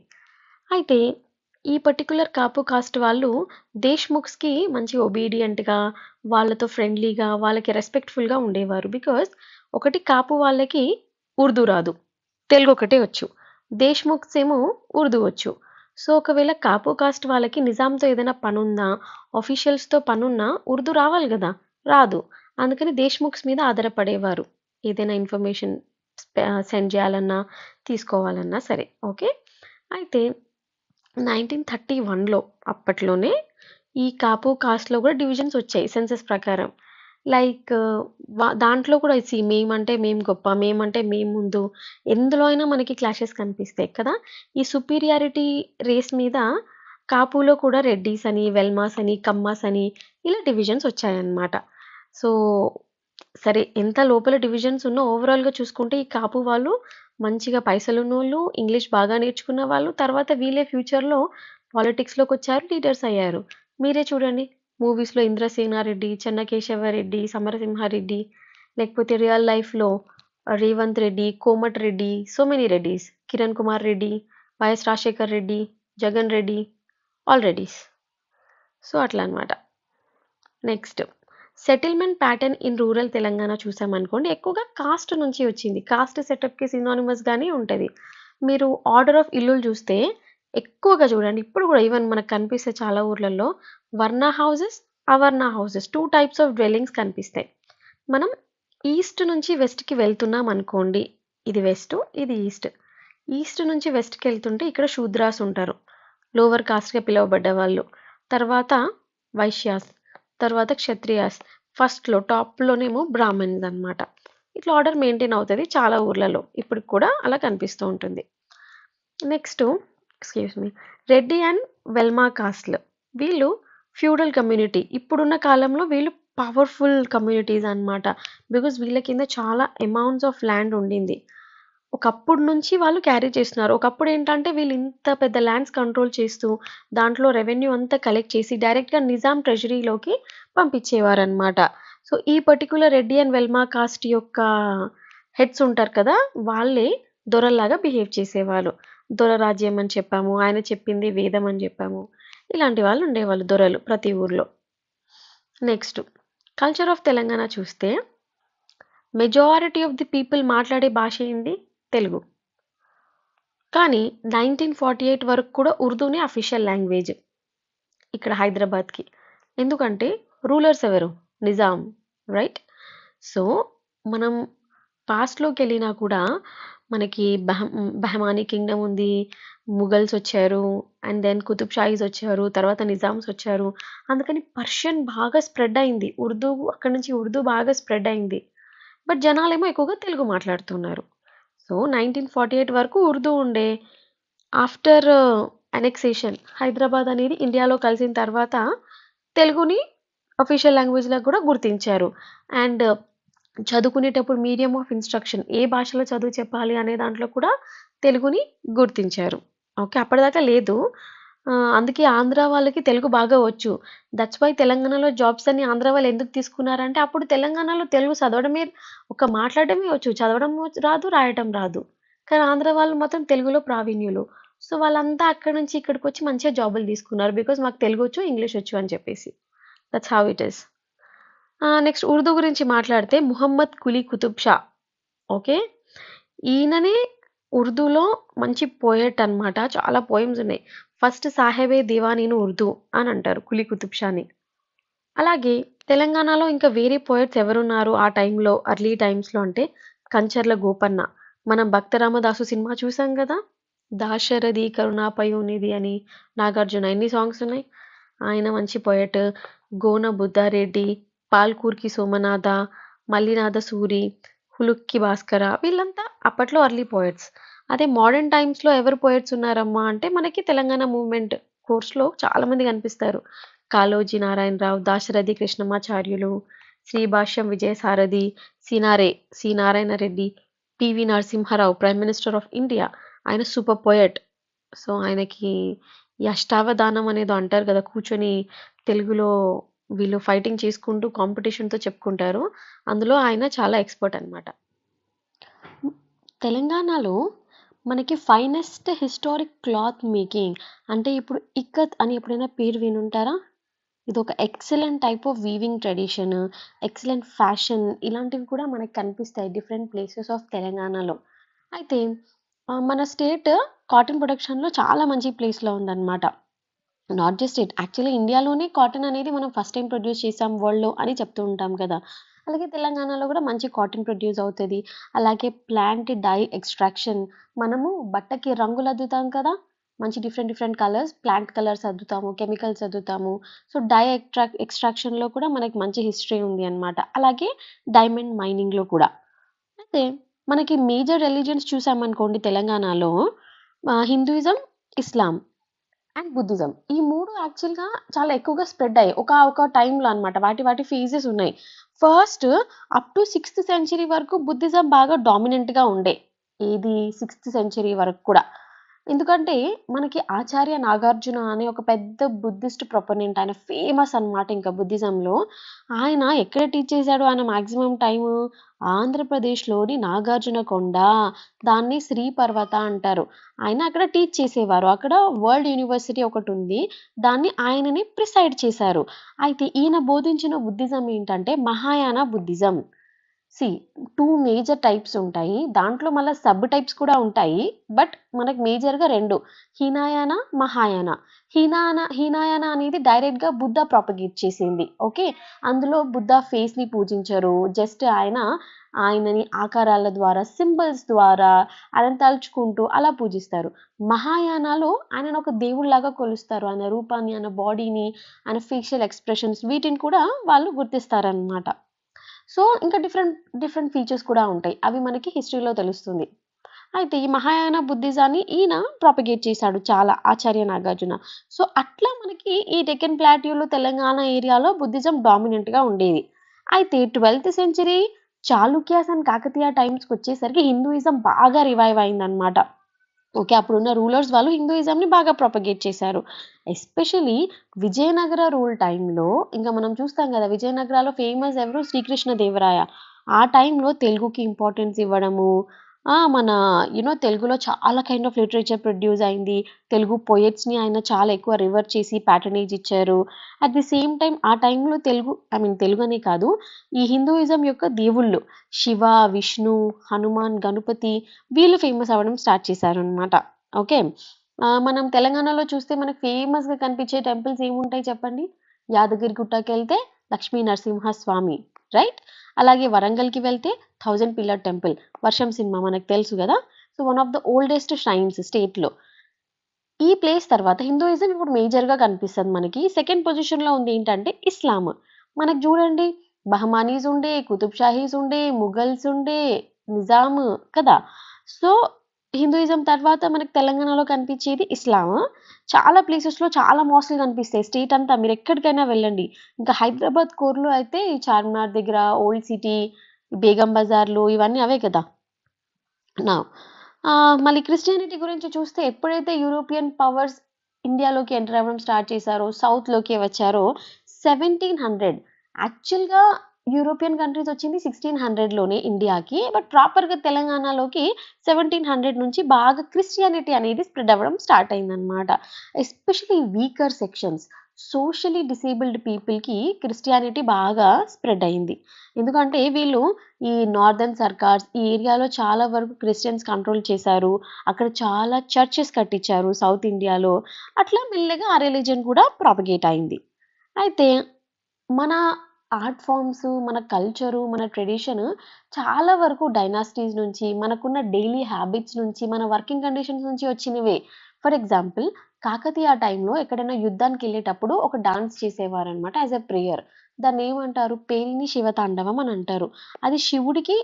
అయితే ఈ పర్టికులర్ కాపు కాస్ట్ వాళ్ళు దేశ్ముఖ్స్కి మంచి ఒబీడియంట్గా, వాళ్ళతో ఫ్రెండ్లీగా, వాళ్ళకి రెస్పెక్ట్ఫుల్గా ఉండేవారు. బికాజ్ ఒకటి కాపు వాళ్ళకి ఉర్దూ రాదు, తెలుగు ఒకటే వచ్చు. దేశ్ముఖ్స్ ఏమో ఉర్దూ వచ్చు. సో ఒకవేళ కాపు కాస్ట్ వాళ్ళకి నిజాంతో ఏదైనా పనుందా, ఆఫీషియల్స్తో పనున్నా ఉర్దూ రావాలి కదా, రాదు. అందుకని దేశ్ముఖ్స్ మీద ఆధారపడేవారు, ఏదైనా ఇన్ఫర్మేషన్ సెండ్ చేయాలన్నా తీసుకోవాలన్నా సరే. ఓకే. అయితే 1931లో అప్పట్లోనే ఈ కాపు కాస్ట్లో కూడా డివిజన్స్ వచ్చాయి సెన్సెస్ ప్రకారం. లైక్ దాంట్లో కూడా మేమంటే మేము గొప్ప, మేమంటే మేము ముందు, ఎందులో అయినా మనకి క్లాషెస్ కనిపిస్తాయి కదా. ఈ సుపీరియారిటీ రేస్ మీద కాపులో కూడా రెడ్డీస్ అని, వెల్మాస్ అని, కమ్మాస్ అని ఇలా డివిజన్స్ వచ్చాయన్నమాట. సో సరే, ఎంత లోపల డివిజన్స్ ఉన్నా ఓవరాల్గా చూసుకుంటే ఈ కాపు వాళ్ళు మంచిగా పైసలున్నోళ్ళు, ఇంగ్లీష్ బాగా నేర్చుకున్న వాళ్ళు, తర్వాత వీళ్ళే ఫ్యూచర్లో పాలిటిక్స్లోకి వచ్చారు, లీడర్స్ అయ్యారు. మీరే చూడండి, మూవీస్లో ఇంద్రసేనారెడ్డి, చెన్నకేశవరెడ్డి, సమరసింహారెడ్డి, లేకపోతే రియల్ లైఫ్లో Revanth Reddy, Komat Reddy, so many Reddys, Kiran Kumar Reddy, YS Rajasekhar Reddy, Jagan Reddy, all Reddys. So అట్లా అనమాట. Next settlement pattern in rural Telangana చూసామనుకోండి, ఎక్కువగా కాస్ట్ నుంచి వచ్చింది. కాస్ట్ సెటప్కి సినానిమస్గానే ఉంటుంది. మీరు ఆర్డర్ ఆఫ్ ఇల్లులు చూస్తే ఎక్కువగా చూడండి, ఇప్పుడు కూడా ఈవెన్ మనకు కనిపిస్తే చాలా ఊర్లలో వర్ణ houses, అవర్ణ houses, 2 types of dwellings కనిపిస్తాయి. మనం ఈస్ట్ నుంచి వెస్ట్కి వెళ్తున్నాం అనుకోండి, ఇది వెస్ట్, ఇది ఈస్ట్. ఈస్ట్ నుంచి వెస్ట్కి వెళ్తుంటే ఇక్కడ శూద్రాస్ ఉంటారు, లోవర్ కాస్ట్గా పిలువబడ్డ వాళ్ళు. తర్వాత వైశ్యాస్, తర్వాత క్షత్రియాస్, ఫస్ట్లో టాప్లోనేమో బ్రాహ్మణ్స్ అనమాట. ఇట్లా ఆర్డర్ మెయింటైన్ అవుతుంది చాలా ఊర్లలో, ఇప్పుడు కూడా అలా కనిపిస్తూ ఉంటుంది. Next excuse me, Reddy and Velama కాస్ట్లు, వీళ్ళు ఫ్యూడల్ కమ్యూనిటీ. ఇప్పుడున్న కాలంలో వీళ్ళు పవర్ఫుల్ కమ్యూనిటీస్ అన్నమాట, బికాజ్ వీళ్ళ కింద చాలా అమౌంట్స్ ఆఫ్ ల్యాండ్ ఉండింది. ఒకప్పుడు నుంచి వాళ్ళు క్యారీ చేస్తున్నారు. ఒకప్పుడు ఏంటంటే వీళ్ళు ఇంత పెద్ద ల్యాండ్స్ కంట్రోల్ చేస్తూ దాంట్లో రెవెన్యూ అంతా కలెక్ట్ చేసి డైరెక్ట్గా నిజాం ట్రెజరీలోకి పంపించేవారనమాట. సో ఈ particular Reddy and Velama cost యొక్క హెడ్స్ ఉంటారు కదా, వాళ్ళే దొరల్లాగా బిహేవ్ చేసేవాళ్ళు. దొర రాజ్యం అని చెప్పాము, ఆయన చెప్పింది వేదం అని చెప్పాము. ఇలాంటి వాళ్ళు ఉండేవాళ్ళు దొరలు ప్రతి ఊర్లో. నెక్స్ట్ కల్చర్ ఆఫ్ తెలంగాణ చూస్తే మెజారిటీ ఆఫ్ ది పీపుల్ మాట్లాడే భాష ఏంటి? తెలుగు. కానీ 1948 వరకు కూడా ఉర్దూనే అఫీషియల్ లాంగ్వేజ్ ఇక్కడ హైదరాబాద్కి. ఎందుకంటే రూలర్స్ ఎవరు? నిజాం, రైట్? సో మనం పాస్ట్లోకి వెళ్ళినా కూడా మనకి బహమానీ కింగ్డమ్ ఉంది, ముఘల్స్ వచ్చారు, అండ్ దెన్ కుతుబ్ షాహీస్ వచ్చారు, తర్వాత నిజామ్స్ వచ్చారు. అందుకని పర్షియన్ బాగా స్ప్రెడ్ అయింది, ఉర్దూ అక్కడి నుంచి ఉర్దూ బాగా స్ప్రెడ్ అయింది. బట్ జనాలేమో ఎక్కువగా తెలుగు మాట్లాడుతున్నారు. సో 1948 వరకు ఉర్దూ ఉండే. ఆఫ్టర్ అనెక్సేషన్, హైదరాబాద్ అనేది ఇండియాలో కలిసిన తర్వాత తెలుగుని అఫీషియల్ లాంగ్వేజ్లా కూడా గుర్తించారు. అండ్ చదువుకునేటప్పుడు మీడియం ఆఫ్ ఇన్స్ట్రక్షన్, ఏ భాషలో చదువు చెప్పాలి అనే దాంట్లో కూడా తెలుగుని గుర్తించారు. ఓకే, అప్పటిదాకా లేదు. అందుకే ఆంధ్ర వాళ్ళకి తెలుగు బాగా వచ్చు. దట్స్ వై తెలంగాణలో జాబ్స్ అన్ని ఆంధ్ర వాళ్ళు ఎందుకు తీసుకున్నారంటే అప్పుడు తెలంగాణలో తెలుగు చదవడమే, ఒక మాట్లాడడమే వచ్చు, చదవడం రాదు, రాయటం రాదు. కానీ ఆంధ్ర వాళ్ళు మాత్రం తెలుగులో ప్రావీణ్యులు. సో వాళ్ళంతా అక్కడి నుంచి ఇక్కడికి వచ్చి మంచిగా జాబులు తీసుకున్నారు, బికాజ్ మాకు తెలుగు వచ్చు, ఇంగ్లీష్ వచ్చు అని చెప్పేసి. That's how it is. Next Urdu గురించి మాట్లాడితే ముహమ్మద్ కులీ కుతుబ్ షా. ఓకే. ఈయననే ఉర్దూలో మంచి పోయెట్ అన్నమాట. చాలా పోయెమ్స్ ఉన్నాయి. ఫస్ట్ సాహెబే దివానీను ఉర్దూ అని అంటారు కులీ కుతుబ్ షాని. అలాగే తెలంగాణలో ఇంకా వేరే పోయెట్స్ ఎవరున్నారు ఆ టైంలో, ఎర్లీ టైమ్స్‌లో అంటే కంచర్ల గోపన్న. మనం 'భక్త రామదాసు' సినిమా చూసాం గదా! 'దాశరథి కరుణాపయోనిధి' అని 'నాగార్జున' ఎన్ని సాంగ్స్ ఉన్నాయి. ఆయన మంచి పోయెట్. గోన బుద్ధారెడ్డి, పాల్కుర్కి సోమనాథ, మల్లినాథ సూరి, హులుక్కి భాస్కర వీళ్ళంతా అప్పట్లో ఎర్లీ పోయెట్స్. అదే మోడర్న్ టైమ్స్‌లో ఎవరు పోయెట్స్ ఉన్నారమ్మా అంటే మనకి తెలంగాణ మూవ్‌మెంట్ కోర్స్‌లో చాలామంది కనిపిస్తారు. Kaloji Narayana Rao, Dasarathi Krishnamacharyulu, Sribhashyam Vijayasarathi, C. Narayana Reddy, PV Narasimha Rao prime minister of India. ఆయన సూపర్ పోయెట్. సో, ఆయనకి ఈ అష్టావధానం అనేదో అంటారు కదా! కూర్చొని తెలుగులో వీళ్ళు ఫైటింగ్ చేసుకుంటూ కాంపిటీషన్‌తో చెప్పుకుంటారు. అందులో ఆయన చాలా ఎక్స్‌పర్ట్ అనమాట. తెలంగాణలో మనకి ఫైనెస్ట్ హిస్టారిక్ క్లాత్ మేకింగ్ అంటే ఇప్పుడు ఇక్కత్ అని ఎప్పుడైనా పేరు వినుంటారా? ఇదొక excellent type of weaving tradition, excellent fashion ఇలాంటివి కూడా మనకు కనిపిస్తాయి డిఫరెంట్ ప్లేసెస్ ఆఫ్ తెలంగాణలో. అయితే మన స్టేట్ కాటన్ ప్రొడక్షన్‌లో చాలా మంచి ప్లేస్‌లో ఉందన్నమాట. నాట్ జస్ట్ ఇట్ యాక్చువల్లీ ఇండియాలోనే కాటన్ అనేది మనం ఫస్ట్ టైం ప్రొడ్యూస్ చేసాం వరల్డ్‌లో అని చెప్తూ ఉంటాం కదా! అలాగే తెలంగాణలో కూడా మంచి కాటన్ ప్రొడ్యూస్ అవుతది. అలాగే ప్లాంట్ డై ఎక్స్ట్రాక్షన్ మనము బట్టకి రంగులద్దుతాం కదా! మంచి different different colours, plant colours అద్దుతాము, కెమికల్స్ అద్దుతాము. సో, డై ఎక్స్ట్రాక్షన్‌లో కూడా మనకి మంచి హిస్టరీ ఉంది అన్నమాట. అలాగే డైమండ్ మైనింగ్‌లో కూడా. అయితే మనకి మేజర్ రిలిజియన్స్ చూసామనుకోండి తెలంగాణలో హిందూయిజం, ఇస్లాం అండ్ బుద్ధిజం. ఈ 3 యాక్చువల్‌గా చాలా ఎక్కువగా స్ప్రెడ్ అయ్యాయి. ఒక టైంలో అన్నమాట. వాటి ఫేజెస్ ఉన్నాయి. ఫస్ట్ అప్ టు 6థ్ సెంచరీ వరకు బుద్ధిజం బాగా డామినెంట్‌గా ఉండే. ఏది 6థ్ సెంచరీ వరకు కూడా. ఎందుకంటే మనకి ఆచార్య నాగార్జున అనే ఒక పెద్ద బుద్ధిస్ట్ ప్రొపోనెంట్. ఆయన ఫేమస్ అన్నమాట ఇంకా బుద్ధిజంలో. ఆయన ఎక్కడ టీచ్ చేశాడు ఆయన మాక్సిమం టైము? ఆంధ్రప్రదేశ్‌లోని నాగార్జునకొండ. దాన్ని శ్రీ పర్వత అంటారు. ఆయన అక్కడ టీచ్ చేసేవారు. అక్కడ వరల్డ్ యూనివర్సిటీ ఒకటుంది. దాన్ని ఆయననే ప్రిసైడ్ చేశారు. అయితే ఈయన బోధించిన బుద్ధిజం ఏంటంటే Mahayana Buddhism. See 2 major types ఉంటాయి. దాంట్లో మళ్ళా సబ్ టైప్స్ కూడా ఉంటాయి. బట్ మనకు మేజర్‌గా 2 హీనయాన, మహాయాన. హీనయాన అనేది డైరెక్ట్‌గా బుద్ధ ప్రాపగేట్ చేసింది. ఓకే. అందులో బుద్ధ ఫేస్‌ని పూజించరు. జస్ట్ ఆయనని ఆకారాల ద్వారా, సింబల్స్ ద్వారా ఆయనను తలుచుకుంటూ అలా పూజిస్తారు. మహాయానాలో ఆయనను ఒక దేవుడిలాగా కొలుస్తారు. ఆయన రూపాన్ని, ఆయన బాడీని, ఆయన ఫేషియల్ ఎక్స్‌ప్రెషన్స్ వీటిని కూడా వాళ్ళు గుర్తిస్తారనమాట. సో, ఇంకా డిఫరెంట్ ఫీచర్స్ కూడా ఉంటాయి. అవి మనకి హిస్టరీలో తెలుస్తుంది. అయితే ఈ మహాయాన బుద్ధిజాన్ని ఈయన ప్రాపగేట్ చేశాడు చాలా ఆచార్య నాగార్జున. సో, అట్లా మనకి ఈ డెక్కన్ ప్లాట్యూలో తెలంగాణ ఏరియాలో బుద్ధిజం డామినెంట్‌గా ఉండేది. అయితే 12థ్ సెంచరీ చాళుక్యాస్ అండ్ కాకతీయ టైమ్స్‌కొచ్చేసరికి హిందూయిజం బాగా రివైవ్ అయిందనమాట. ఓకే. అప్పుడున్న రూలర్స్ వాళ్ళు హిందూయిజంని బాగా ప్రొపగేట్ చేశారు. ఎస్పెషల్లీ విజయనగర రూల్ టైంలో ఇంక మనం చూస్తాం గదా! విజయనగరాలో ఫేమస్ ఎవరు? శ్రీకృష్ణదేవరాయ. ఆ టైంలో తెలుగుకి ఇంపార్టెన్స్ ఇవ్వడము, మన తెలుగులో చాలా కైండ్ ఆఫ్ లిటరేచర్ ప్రొడ్యూస్ అయింది. తెలుగు పోయెట్స్‌ని ఆయన చాలా ఎక్కువ రివర్ చేసి ప్యాట్రనేజ్ ఇచ్చారు. అట్ ది సేమ్ టైమ్ ఆ టైంలో తెలుగనే కాదు, ఈ హిందూయిజం యొక్క దేవుళ్ళు శివ, విష్ణు, హనుమాన్, గణపతి వీళ్ళు ఫేమస్ అవ్వడం స్టార్ట్ చేశారనమాట. ఓకే. మనం తెలంగాణలో చూస్తే మనకు ఫేమస్‌గా కనిపించే టెంపుల్స్ ఏముంటాయి చెప్పండి? యాదగిరిగుట్టకెళ్తే లక్ష్మీ నరసింహస్వామి రైట్? అలాగే వరంగల్‌కి వెళ్తే 1000 పిల్లర్ టెంపుల్. 'వర్షం' సినిమా మనకు తెలుసు గదా! So, one of the oldest shrines స్టేట్‌లో. ఈ ప్లేస్ తర్వాత హిందూయిజం ఇప్పుడు మేజర్‌గా కనిపిస్తది మనకి. సెకండ్ పొజిషన్‌లో ఉంది ఏంటంటే ఇస్లాం. మనకు జూడండి బహమానీస్ ఉండే, కుతుబ్ షాహీస్ ఉండే, ముఘల్స్ ఉండే, నిజాం కదా! సో, హిందూయిజం తర్వాత మనకు తెలంగాణలో కనిపించేది ఇస్లాం. చాలా ప్లేసెస్‌లో చాలా మాస్క్‌లు కనిపిస్తాయి. స్టేట్ అంతా మీరెక్కడికైనా వెళ్ళండి. ఇంకా హైదరాబాద్ కోర్‌లో అయితే ఈ చార్మినార్ దగ్గర, ఓల్డ్ సిటీ, బేగం బజార్‌లు ఇవన్నీ అవే కదా! నౌ మళ్ళీ క్రిస్టియానిటీ గురించి చూస్తే ఎప్పుడైతే యూరోపియన్ పవర్స్ ఇండియాలోకి ఎంటర్ అవ్వడం స్టార్ట్ చేశారో, సౌత్‌లోకి వచ్చారో 1700 యాక్చువల్‌గా యూరోపియన్ కంట్రీస్ వచ్చింది 1600లోనే ఇండియాకి. బట్ ప్రాపర్‌గా తెలంగాణలోకి 1700 నుంచి బాగా క్రిస్టియానిటీ అనేది స్ప్రెడ్ అవ్వడం స్టార్ట్ అయిందనమాట. Especially weaker sections. Socially disabled పీపుల్‌కి క్రిస్టియానిటీ బాగా స్ప్రెడ్ అయింది. ఎందుకంటే వీళ్ళు ఈ నార్దర్న్ సర్కార్స్ ఈ ఏరియాలో చాలా వరకు క్రిస్టియన్స్ కంట్రోల్ చేశారు. అక్కడ చాలా చర్చెస్ కట్టించారు సౌత్ ఇండియాలో. అట్లా మెల్లగా ఆ రిలిజియన్ కూడా ప్రాపగేట్ అయింది. అయితే మన ఆర్ట్ ఫార్మ్స్, మన కల్చరు, మన ట్రెడిషన్ చాలా వరకు డైనాసిటీస్ నుంచి, మనకున్న డైలీ హ్యాబిట్స్ నుంచి, మన వర్కింగ్ కండిషన్స్ నుంచి వచ్చినవే. ఫర్ ఎగ్జాంపుల్ కాకతీయ టైంలో ఎక్కడైనా యుద్ధానికెళ్ళేటప్పుడు ఒక డాన్స్ చేసేవారనమాట యాస్ ఎ ప్రేయర్. దాన్నేమంటారు? పేరిణి శివతాండవం అని అంటారు. అది శివుడికి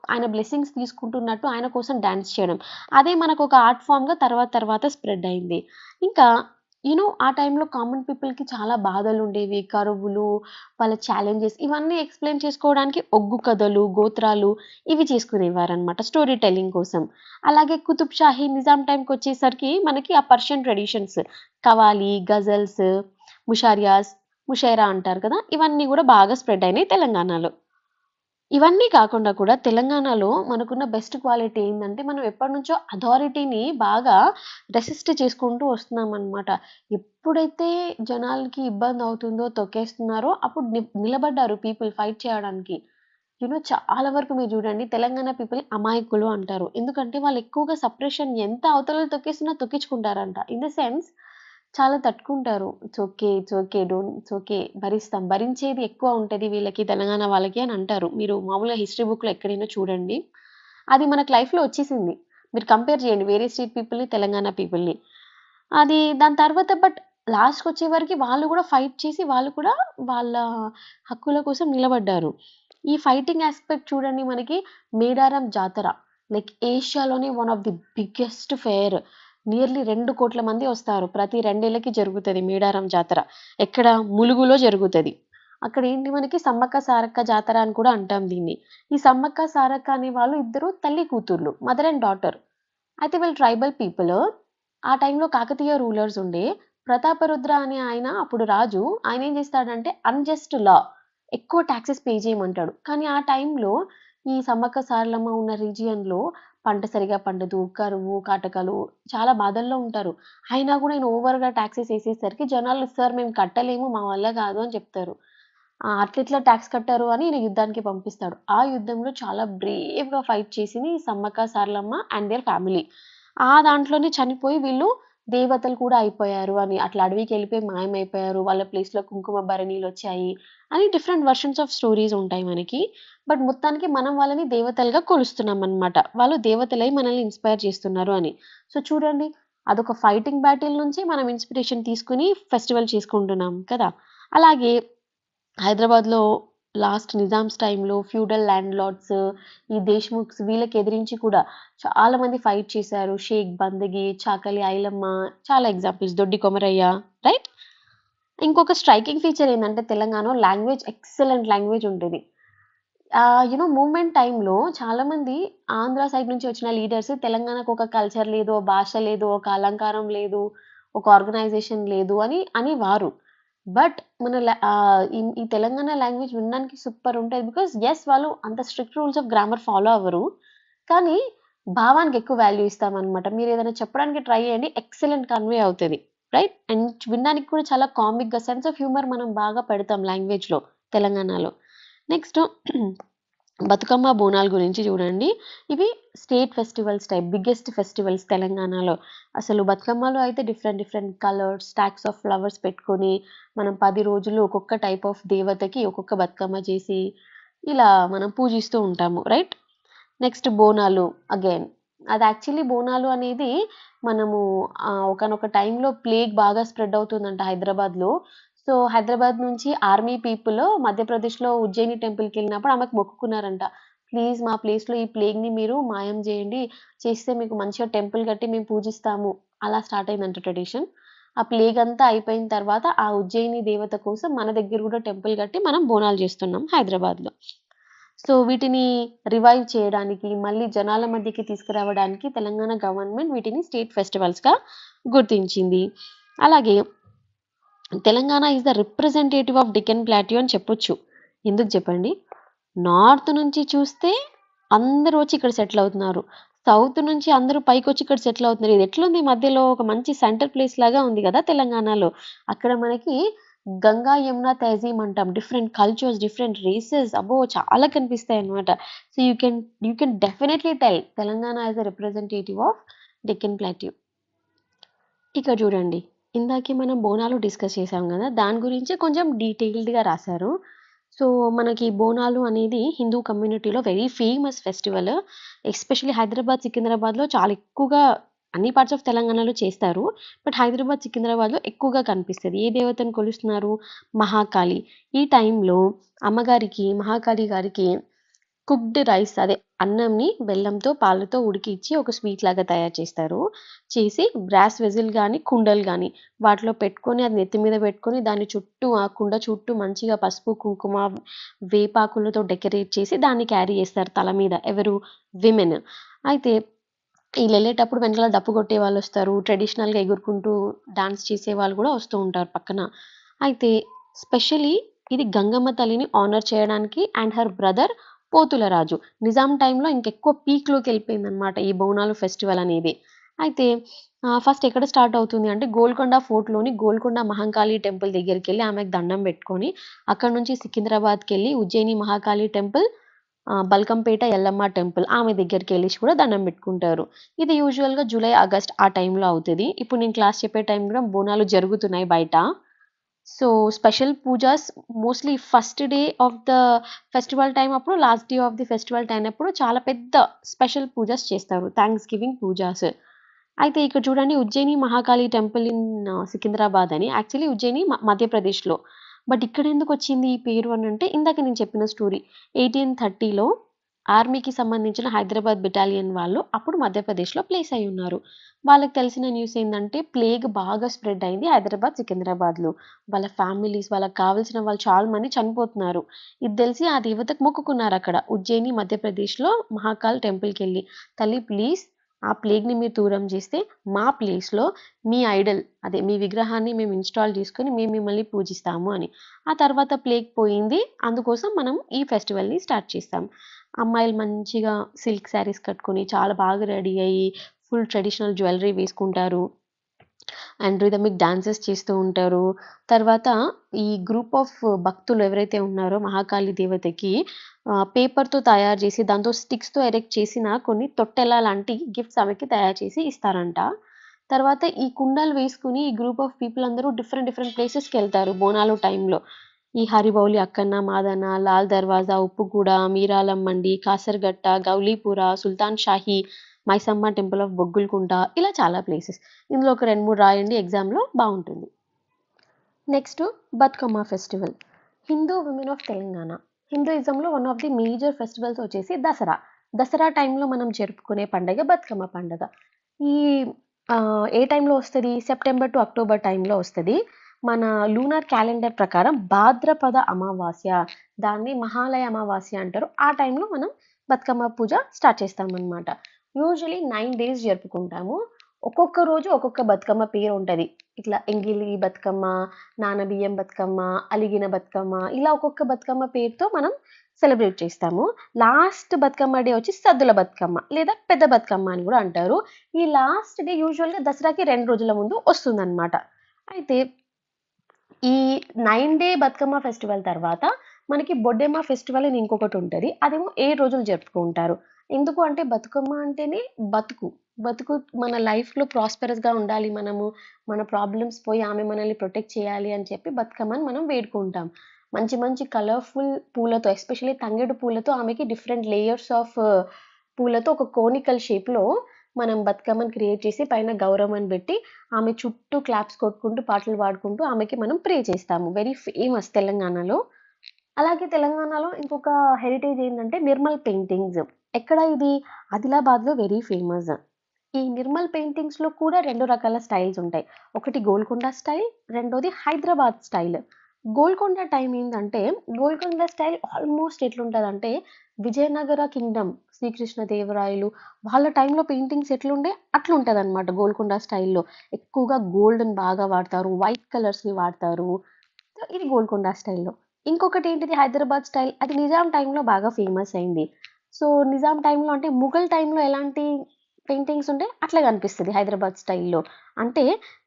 ఆయన బ్లెస్సింగ్స్ తీసుకుంటున్నట్టు ఆయన కోసం డాన్స్ చేయడం. అదే మనకొక ఆర్ట్ ఫార్మ్‌గా తర్వాత తర్వాత స్ప్రెడ్ అయింది. ఇంకా ఆ టైంలో కామన్ పీపుల్‌కి చాలా బాధలుండేవి. కరువులు, వాళ్ళ ఛాలెంజెస్ ఇవన్నీ ఎక్స్‌ప్లెయిన్ చేసుకోవడానికి ఒగ్గు కథలు, గోత్రాలు ఇవి చేసుకునేవారనమాట స్టోరీ టెల్లింగ్ కోసం. అలాగే కుతుబ్ షాహీ, నిజాం టైంకొచ్చేసరికి మనకి ఆ పర్షియన్ ట్రెడిషన్స్ కవాలి, గజల్స్, ముషారియాస్, ముషైరా అంటారు కదా! ఇవన్నీ గూడా బాగా స్ప్రెడ్ అయినాయి తెలంగాణలో. ఇవన్నీ కాకుండా కూడా తెలంగాణలో మనకున్న బెస్ట్ క్వాలిటీ ఏందంటే, మనం ఎప్పటినుంచో అథారిటీని బాగా రెసిస్ట్ చేసుకుంటూ వస్తున్నామనమాట. ఎప్పుడైతే జనాలకి ఇబ్బందవుతుందో, తొక్కేస్తున్నారో అప్పుడు నిలబడ్డారు పీపుల్ ఫైట్ చేయడానికి. చాలా వరకు మీరు చూడండి తెలంగాణ పీపుల్ అమాయకులు అంటారు. ఎందుకంటే వాళ్ళు ఎక్కువగా సప్రెషన్ ఎంత అవతలోళ్ళు తొక్కేసినా తొక్కించుకుంటారంట. ఇన్ ద సెన్స్ చాలా తట్టుకుంటారు. It's okay. It's okay. It's okay. భరిస్తాం. భరించేది ఎక్కువ ఉంటది వీళ్ళకి తెలంగాణ వాళ్ళకి అని అంటారు. మీరు మామూలుగా హిస్టరీ బుక్‌లో ఎక్కడైనా చూడండి. అది మనకు లైఫ్‌లో వచ్చేసింది. మీరు కంపేర్ చేయండి వేరే స్టేట్ పీపుల్‌ని, తెలంగాణ పీపుల్‌ని. అది దాని తర్వాత లాస్ట్‌కొచ్చేవరకి వాళ్ళు గూడా ఫైట్ చేసి వాళ్ళు కూడా వాళ్ళ హక్కుల కోసం నిలబడ్డారు. ఈ ఫైటింగ్ యాస్పెక్ట్ చూడండి మనకి మేడారం జాతర. లైక్ ఏషియాలోనే one of the biggest fair. Nearly 2,00,00,000 మంది వస్తారు. ప్రతి 2 ఏళ్లకి జరుగుతది మేడారం జాతర. ఎక్కడ? ములుగులో జరుగుతది. అక్కడేంటి మనకి సమ్మక్క సారక్క జాతర అని కూడా అంటాం దీన్ని. ఈ సమ్మక్క సారక్క అనే వాళ్ళు ఇద్దరు తల్లి కూతుర్లు. Mother and daughter. అయితే వీళ్ళు ట్రైబల్ పీపుల్. ఆ టైంలో కాకతీయ రూలర్స్ ఉండే. ప్రతాపరుద్ర అనే ఆయన అప్పుడు రాజు. ఆయనేం చేస్తాడంటే అన్‌జస్ట్ లా ఎక్కువ టాక్సెస్ పే చేయమంటాడు. కానీ ఆ టైంలో ఈ సమ్మక్క సారలమ్మ ఉన్న రీజియన్‌లో పంట సరిగ్గా పండదు. కరువు, కాటకాలు చాలా బాధల్లో ఉంటారు. అయినా కూడా ఈయన ఓవర్‌గా టాక్సెస్ ఏసేసరికి జనాలు "సార్ మేము కట్టలేము. మా వల్ల కాదు" అని చెప్తారు. అట్లెట్లా టాక్స్ కట్టారు అని ఈయన యుద్ధానికి పంపిస్తాడు. ఆ యుద్ధంలో చాలా బ్రేవ్‌గా ఫైట్ చేసింది Sammakka Saralamma and their family. ఆ దాంట్లోనే చనిపోయి వీళ్ళు దేవతలు కూడా అయిపోయారు అని, అట్లా అడవికెళ్ళిపోయి మాయమైపోయారు. వాళ్ళ ప్లేస్‌లో కుంకుమ భరణిలొచ్చాయి అని డిఫరెంట్ వెర్షన్స్ ఆఫ్ స్టోరీస్ ఉంటాయి మనకి. బట్ మొత్తానికి మనం వాళ్ళని దేవతలుగా కొలుస్తున్నామనమాట. వాళ్ళు దేవతలై మనల్ని ఇన్‌స్పైర్ చేస్తున్నారు అని. సో చూడండి అదొక ఫైటింగ్ బ్యాటిల్ నుంచి మనం ఇన్‌స్పిరేషన్ తీసుకొని ఫెస్టివల్ చేసుకుంటున్నాం కదా! అలాగే హైదరాబాద్‌లో లాస్ట్ నిజామ్స్ టైమ్‌లో ఫ్యూడల్ ల్యాండ్ లార్డ్స్, ఈ దేశ్‌ముఖ్స్ వీళ్ళకి ఎదిరించి కూడా చాలా మంది ఫైట్ చేశారు. షేక్ బందగి, చాకలి ఐలమ్మ చాలా ఎగ్జాంపుల్స్. దొడ్డి కొమరయ్య రైట్? ఇంకొక స్ట్రైకింగ్ ఫీచర్ ఏందంటే తెలంగాణలో లాంగ్వేజ్ ఎక్సలెంట్ లాంగ్వేజ్ ఉంటది. మూవ్‌మెంట్ టైమ్‌లో చాలామంది ఆంధ్ర సైడ్ నుంచి వచ్చిన లీడర్స్ తెలంగాణకు ఒక కల్చర్ లేదు, ఓ భాష లేదు, ఒక అలంకారం లేదు, ఒక ఆర్గనైజేషన్ లేదు అని అనేవారు. బట్ ఈ ఈ తెలంగాణ లాంగ్వేజ్ వినడానికి సూపర్ ఉంటది. బికాజ్ యెస్ వాళ్ళు అంత strict rules of grammar follow అవ్వరు. కానీ భావానికి ఎక్కువ వాల్యూ ఇస్తామనమాట. మీరేదైనా చెప్పడానికి ట్రై చేయండి. ఎక్సలెంట్ కన్వే అవుతది. రైట్? అండ్ వినడానికి కూడా చాలా కామిక్‌గా సెన్స్ ఆఫ్ హ్యూమర్ మనం బాగా పెడతాం లాంగ్వేజ్‌లో తెలంగాణలో. నెక్స్ట్ బతుకమ్మ, బోనాల గురించి చూడండి. ఇవి state festivals type biggest festivals తెలంగాణలో. అసలు బతుకమ్మలో అయితే different different colours, stocks of flowers పెట్టుకొని మనం 10 రోజులు ఒక్కొక్క టైప్ ఆఫ్ దేవతకి ఒక్కొక్క బతుకమ్మ చేసి ఇలా మనం పూజిస్తూ ఉంటాము. రైట్? Next Bonalu again. అది యాక్చువల్లీ బోనాలు అనేది మనము ఒకానొక టైంలో ప్లేగ్ బాగా స్ప్రెడ్ అవుతుందంట హైదరాబాద్‌లో. సో, హైదరాబాద్ నుంచి ఆర్మీ పీపుల్ మధ్యప్రదేశ్‌లో ఉజ్జయిని టెంపుల్‌కెళ్ళినప్పుడు ఆమెకు మొక్కుకున్నారంట. ప్లీజ్ మా ప్లేస్‌లో ఈ ప్లేగ్‌ని మీరు మాయం జేయండి. చేస్తే మీకు మంచిగా టెంపుల్ కట్టి మేము పూజిస్తాము. అలా స్టార్ట్ అయిందంట ట్రెడిషన్. ఆ ప్లేగ్ అంతా అయిపోయిన తర్వాత ఆ ఉజ్జయిని దేవత కోసం మన దగ్గర గూడా టెంపుల్ కట్టి మనం బోనాలు జేస్తున్నాం హైదరాబాద్‌లో. సో, వీటిని రివైవ్ చేయడానికి, మళ్ళీ జనాల మధ్యకి తీసుకురావడానికి తెలంగాణ గవర్నమెంట్ వీటిని స్టేట్ ఫెస్టివల్స్‌గా గుర్తించింది. అలాగే Telangana is the representative of Deccan plateau అని చెప్పొచ్చు. ఎందుకు చెప్పండి? నార్త్ నుంచి చూస్తే అందరూ వచ్చి ఇక్కడ సెటిల్ అవుతున్నారు. సౌత్ నుంచి అందరూ పైకొచ్చి ఇక్కడ సెటిల్ అవుతున్నారు. ఇది ఎట్లుంది మధ్యలో ఒక మంచి సెంటర్ ప్లేస్ లాగా ఉంది గదా! తెలంగాణలో. అక్కడ మనకి గంగా, యమున, తహజీమ్ అంటాం. డిఫరెంట్ కల్చర్స్, డిఫరెంట్ రేసెస్ అబ్బో! చాలా కనిపిస్తాయన్నమాట. So, you can definitely tell Telangana as a representative of Deccan plateau. ఇక్కడ చూడండి. ఇందాకే మనం బోనాలు డిస్కస్ చేసాం గదా! దాని గురించే కొంచెం డీటెయిల్డ్‌గా రాశారు. సో, మనకి బోనాలు అనేది హిందూ కమ్యూనిటీలో very famous festival. Especially Hyderabad, సికింద్రాబాద్‌లో చాలా ఎక్కువగా అన్ని పార్ట్స్ ఆఫ్ తెలంగాణలో చేస్తారు. బట్ హైదరాబాద్, సికింద్రాబాద్‌లో ఎక్కువగా కనిపిస్తది. ఏ దేవతను కొలుస్తున్నారు? మహాకాళి. ఈ టైంలో అమ్మగారికి, మహాకాళి గారికి కుక్డ్ రైస్ అదే అన్నంని బెల్లంతో, పాలతో ఉడికిచ్చి ఒక స్వీట్ లాగా తయారు చేస్తారు. చేసి బ్రాస్ వెసిల్ గానీ, కుండలు గానీ వాటిలో పెట్టుకొని అది నెత్తి మీద పెట్టుకొని దాని చుట్టూ ఆ కుండ చుట్టూ మంచిగా పసుపు, కుంకుమ, వేపాకులతో డెకరేట్ చేసి దాన్ని క్యారీ చేస్తారు తల మీద. ఎవరు? విమెన్. అయితే ఈళ్ళెళ్ళేటప్పుడు వెనకాల డప్పు కొట్టేవాళ్ళొస్తారు. ట్రెడిషనల్‌గా ఎగురుకుంటూ డాన్స్ చేసేవాళ్ళు గూడా వస్తూ ఉంటారు పక్కన. అయితే స్పెషల్లీ ఇది గంగమ్మ తల్లిని ఆనర్ చేయడానికి అండ్ హర్ బ్రదర్ పోతులరాజు. నిజాం టైంలో ఇంకెక్కువ పీక్‌లోకెళ్ళిపోయిందనమాట ఈ బోనాలు ఫెస్టివల్ అనేది. అయితే ఫస్ట్ ఎక్కడ స్టార్ట్ అవుతుంది అంటే గోల్కొండ ఫోర్ట్‌లోని గోల్కొండ మహంకాళి టెంపుల్ దగ్గరికెళ్ళి ఆమెకు దండం పెట్టుకొని, అక్కడి నుంచి సికింద్రాబాద్‌కెళ్ళి ఉజ్జయిని మహాకాళి టెంపుల్, బల్కంపేట ఎల్లమ్మ టెంపుల్ ఆమె దగ్గరికెళ్ళేసి కూడా దండం పెట్టుకుంటారు. ఇది యూజువల్‌గా జూలై, ఆగస్ట్ ఆ టైంలో అవుతది. ఇప్పుడు నేను క్లాస్ చెప్పే టైం కూడా బోనాలు జరుగుతున్నాయి బయట. So, special pujas mostly first day of the festival time అప్పుడు, last day of the festival time అప్పుడు చాలా పెద్ద స్పెషల్ పూజస్ చేస్తారు. Thanksgiving pujas. అయితే ఇక్కడ చూడండి ఉజ్జయిని మహాకాళి టెంపుల్ ఇన్ సికింద్రాబాద్ అని. యాక్చువల్లీ ఉజ్జయిని మధ్యప్రదేశ్‌లో. బట్ ఇక్కడెందుకొచ్చింది ఈ పేరు అనంటే ఇందాక నేను చెప్పిన స్టోరీ. 1830లో ఆర్మీకి సంబంధించిన హైదరాబాద్ బెటాలియన్ వాళ్ళు అప్పుడు మధ్యప్రదేశ్‌లో ప్లేస్ అయ్యున్నారు. వాళ్ళకి తెలిసిన న్యూస్ ఏందంటే ప్లేగ్ బాగా స్ప్రెడ్ అయింది హైదరాబాద్, సికింద్రాబాద్‌లో. వాళ్ళ ఫ్యామిలీస్, వాళ్ళకి కావాల్సిన వాళ్ళు చాలా మంది చనిపోతున్నారు. ఇది తెలిసి ఆ దేవతకు మొక్కుకున్నారక్కడ. ఉజ్జయిని మధ్యప్రదేశ్‌లో మహాకాల్ టెంపుల్‌కెళ్ళి, తల్లి ప్లీజ్ ఆ ప్లేగ్‌ని మీరు దూరం చేస్తే మా ప్లేస్‌లో మీ ఐడల్ అదే మీ విగ్రహాన్ని మేము ఇన్‌స్టాల్ చేసుకొని మేము మిమ్మల్ని పూజిస్తాము అని. ఆ తర్వాత ప్లేగ్ పోయింది. అందుకోసం మనం ఈ ఫెస్టివల్‌ని స్టార్ట్ చేస్తాం. అమ్మాయిలు మంచిగా సిల్క్ శారీస్ కట్టుకొని చాలా బాగా రెడీ అయ్యి ఫుల్ ట్రెడిషనల్ జ్యువెల్లరీ వేసుకుంటారు. అండ్ రిథమిక్ డాన్సెస్ చేస్తూ ఉంటారు. తర్వాత ఈ గ్రూప్ ఆఫ్ భక్తులు ఎవరైతే ఉన్నారో మహాకాళి దేవతకి పేపర్‌తో తయారు చేసి దాంతో స్టిక్స్‌తో ఎరెక్ట్ చేసిన కొన్ని తొట్టెల లాంటి గిఫ్ట్స్ ఆమెకి తయారు చేసి ఇస్తారంట. తర్వాత ఈ కుండలు వేసుకొని ఈ గ్రూప్ ఆఫ్ పీపుల్ అందరూ డిఫరెంట్ డిఫరెంట్ ప్లేసెస్‌కెళ్తారు బోనాలు టైంలో. ఈ హరిబౌలి అక్కన్న, మాదన, లాల్ దర్వాజా, ఉప్పుగూడ, మీరాలం మండి, కాసర్‌గట్ట, గౌలీపుర, సుల్తాన్ షాహి, మైసమ్మ టెంపుల్ ఆఫ్ బొగ్గులకుంట ఇలా చాలా ప్లేసెస్. ఇందులో ఒక 2, 3 రాయండి ఎగ్జామ్‌లో బావుంటుంది. Next Bathukamma festival. Hindu women of Telangana. హిందూయిజంలో one of the major festivals వచ్చేసి దసరా. దసరా టైంలో మనం జరుపుకునే పండగ బతుకమ్మ పండగ. ఈ ఏ టైంలో వస్తది? సెప్టెంబర్ టు అక్టోబర్ టైంలో వస్తది. మన లూనార్ క్యాలెండర్ ప్రకారం భాద్రపద అమావాస్య, దాన్ని మహాలయ అమావాస్య అంటారు. ఆ టైంలో మనం బతుకమ్మ పూజ స్టార్ట్ చేస్తామనమాట. యూజువల్లీ 9 డేస్ జరుపుకుంటాము. ఒక్కొక్క రోజు ఒక్కొక్క బతుకమ్మ పేరు ఉంటది. ఇట్లా ఎంగిలి బతుకమ్మ, నానబియ్యం బతుకమ్మ, అలిగిన బతుకమ్మ ఇలా ఒక్కొక్క బతుకమ్మ పేరుతో మనం సెలబ్రేట్ చేస్తాము. లాస్ట్ బతుకమ్మ డే వచ్చి సద్దుల బతుకమ్మ లేదా పెద్ద బతుకమ్మ అని కూడా అంటారు. ఈ లాస్ట్ డే యూజువల్‌గా దసరాకి 2 రోజుల ముందు వస్తుందన్నమాట. అయితే ఈ 9 డే బతుకమ్మ ఫెస్టివల్ తర్వాత మనకి బొడ్డెమ్మ ఫెస్టివల్ అని ఇంకొకటుంటది. అదేమో 7 రోజులు జరుపుకుంటారు. ఎందుకు అంటే బతుకమ్మ అంటేనే బతుకు. బతుకు మన లైఫ్‌లో ప్రాస్పెరస్‌గా ఉండాలి మనము. మన ప్రాబ్లమ్స్ పోయి ఆమె మనల్ని ప్రొటెక్ట్ చేయాలి అని చెప్పి బతుకమ్మని మనం వేడుకుంటాం. మంచి మంచి కలర్‌ఫుల్ పూలతో ఎస్పెషల్లీ తంగేడు పూలతో ఆమెకి డిఫరెంట్ లేయర్స్ ఆఫ్ పూలతో ఒక కోనికల్ షేప్‌లో మనం బతుకమ్మని క్రియేట్ చేసి పైన గౌరమ్మని బెట్టి ఆమె చుట్టూ క్లాప్స్ కొట్టుకుంటూ, పాటలు పాడుకుంటూ ఆమెకి మనం ప్రే చేస్తాము. వెరీ ఫేమస్ తెలంగాణలో. అలాగే తెలంగాణలో ఇంకొక హెరిటేజ్ ఏందంటే నిర్మల్ పెయింటింగ్స్. ఎక్కడ ఇది? ఆదిలాబాద్‌లో వెరీ ఫేమస్. ఈ నిర్మల్ పెయింటింగ్స్‌లో కూడా 2 రకాల స్టైల్స్ ఉంటాయి. ఒకటి గోల్కొండ స్టైల్, రెండోది హైదరాబాద్ స్టైల్. గోల్కొండ టైం ఏందంటే, గోల్కొండ స్టైల్ ఆల్మోస్ట్ ఎట్లుంటదంటే, విజయనగర కింగ్డమ్ శ్రీకృష్ణదేవరాయలు వాళ్ళ టైంలో పెయింటింగ్స్ ఎట్లుండే అట్లుంటదనమాట గోల్కొండ స్టైల్‌లో. ఎక్కువగా గోల్డ్‌ని బాగా వాడతారు. వైట్ కలర్స్‌ని వాడతారు. సో, ఇది గోల్కొండ స్టైల్‌లో. ఇంకొకటేంటిది హైదరాబాద్ స్టైల్. అది నిజాం టైంలో బాగా ఫేమస్ అయింది. సో నిజాం టైంలో అంటే ముఘల్ టైంలో ఎలాంటి పెయింటింగ్స్ ఉంటే అట్లా కనిపిస్తుంది హైదరాబాద్ స్టైల్లో. అంటే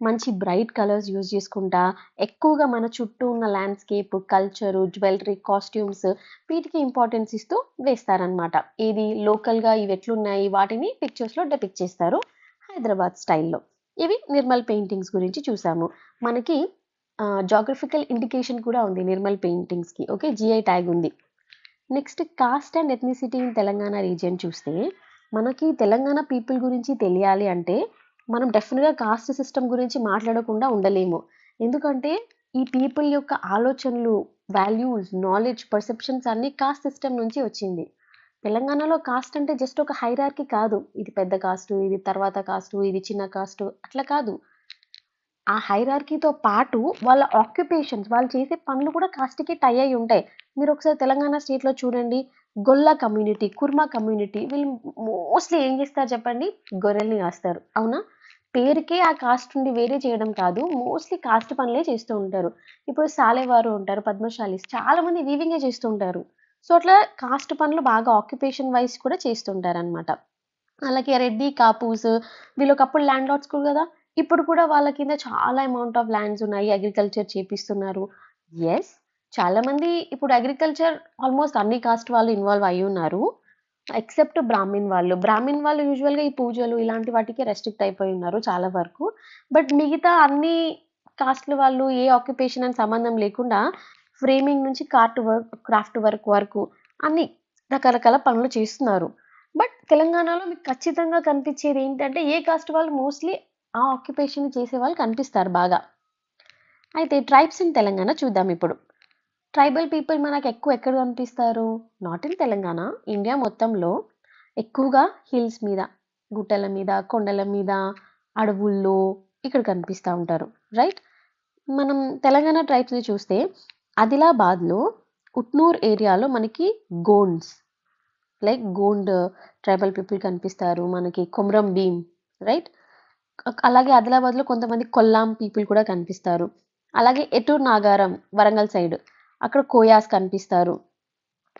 మంచి బ్రైట్ కలర్స్ యూజ్ చేసుకుంటా ఎక్కువగా మన చుట్టూ ఉన్న ల్యాండ్స్కేప్, కల్చరు, జ్యువెలరీ, కాస్ట్యూమ్స్ వీటికి ఇంపార్టెన్స్ ఇస్తూ వేస్తారనమాట. ఏది లోకల్గా ఇవి ఎట్లున్నాయి వాటిని పిక్చర్స్లో డెపిక్ట్ చేస్తారు హైదరాబాద్ స్టైల్లో. ఇవి నిర్మల్ పెయింటింగ్స్ గురించి చూసాము. మనకి జాగ్రఫికల్ ఇండికేషన్ కూడా ఉంది నిర్మల్ పెయింటింగ్స్కి. ఓకే, జిఐ ట్యాగ్ ఉంది. Next cost and ethnicity in Telangana region చూస్తే మనకి తెలంగాణ పీపుల్ గురించి తెలియాలి అంటే మనం డెఫినెట్గా కాస్ట్ సిస్టమ్ గురించి మాట్లాడకుండా ఉండలేము. ఎందుకంటే ఈ పీపుల్ యొక్క ఆలోచనలు, వాల్యూస్, నాలెడ్జ్, పర్సెప్షన్స్ అన్నీ కాస్ట్ సిస్టమ్ నుంచి వచ్చింది. తెలంగాణలో కాస్ట్ అంటే జస్ట్ ఒక హైరార్కీ కాదు, ఇది పెద్ద కాస్టు, ఇది తర్వాత కాస్టు, ఇది చిన్న కాస్టు, అట్లా కాదు. ఆ హైరార్కీతో పాటు వాళ్ళ ఆక్యుపేషన్స్, వాళ్ళు చేసే పనులు కూడా కాస్ట్‌కి టై అయ్యి ఉంటాయి. మీరొకసారి తెలంగాణ స్టేట్‌లో చూడండి. గొల్ల కమ్యూనిటీ, కుర్మా కమ్యూనిటీ వీళ్ళు మోస్ట్‌లీ ఏం చేస్తారు చెప్పండి? గొర్రెల్ని కాస్తారు. అవునా? పేరుకే ఆ కాస్ట్ నుండి వేరే చేయడం కాదు. మోస్ట్‌లీ కాస్ట్ పనులే చేస్తూ ఉంటారు. ఇప్పుడు సాలెవారు ఉంటారు, పద్మశాలీస్ చాలామంది వీవింగే చేస్తూ ఉంటారు. సో, అట్లా కాస్ట్ పనులు బాగా ఆక్యుపేషన్ వైస్ కూడా చేస్తుంటారనమాట. అలాగే రెడ్డి, కాపూస్ వీళ్ళు ఒకప్పుడు ల్యాండ్ లార్డ్స్ గదా! ఇప్పుడు కూడా వాళ్ళ కింద చాలా అమౌంట్ ఆఫ్ ల్యాండ్స్ ఉన్నాయి. అగ్రికల్చర్ చేపిస్తున్నారు. యెస్. చాలామంది ఇప్పుడు అగ్రికల్చర్ ఆల్మోస్ట్ అన్ని కాస్ట్ వాళ్ళు ఇన్వాల్వ్ అయ్యున్నారు. ఎక్సెప్ట్ బ్రాహ్మిన్ వాళ్ళు. బ్రాహ్మిన్ వాళ్ళు యూజువల్‌గా ఈ పూజలు ఇలాంటి వాటికి రెస్ట్రిక్ట్ అయిపోయి ఉన్నారు చాలా వరకు. బట్ మిగతా అన్ని కాస్ట్‌ల వాళ్ళు ఏ ఆక్యుపేషన్ అని సంబంధం లేకుండా ఫ్రేమింగ్ నుంచి కార్ట్ వర్క్, క్రాఫ్ట్ వర్క్ వరకు అన్ని రకరకాల పనులు చేస్తున్నారు. బట్ తెలంగాణలో మీకు ఖచ్చితంగా కనిపించేది ఏంటంటే ఏ కాస్ట్ వాళ్ళు మోస్ట్‌లీ ఆ ఆక్యుపేషన్ చేసేవాళ్ళు కనిపిస్తారు బాగా. అయితే ట్రైబ్స్ ఇన్ తెలంగాణ చూద్దాం ఇప్పుడు. ట్రైబల్ పీపుల్ మనకు ఎక్కువ ఎక్కడ కనిపిస్తారు? నాట్ ఇన్ తెలంగాణ, ఇండియా మొత్తంలో ఎక్కువగా హిల్స్ మీద, గుట్టల మీద, కొండల మీద, అడవుల్లో ఇక్కడ కనిపిస్తా ఉంటారు. రైట్? మనం తెలంగాణ ట్రైబ్స్‌ని చూస్తే ఆదిలాబాద్‌లో ఉట్నూర్ ఏరియాలో మనకి Gonds like Gond tribal people కనిపిస్తారు. మనకి కొమరం భీం, రైట్? అలాగే ఆదిలాబాద్‌లో కొంతమంది కొల్లాం పీపుల్ కూడా కనిపిస్తారు. అలాగే ఎటూర్ నాగారం వరంగల్ సైడ్ అక్కడ కోయాస్ కనిపిస్తారు.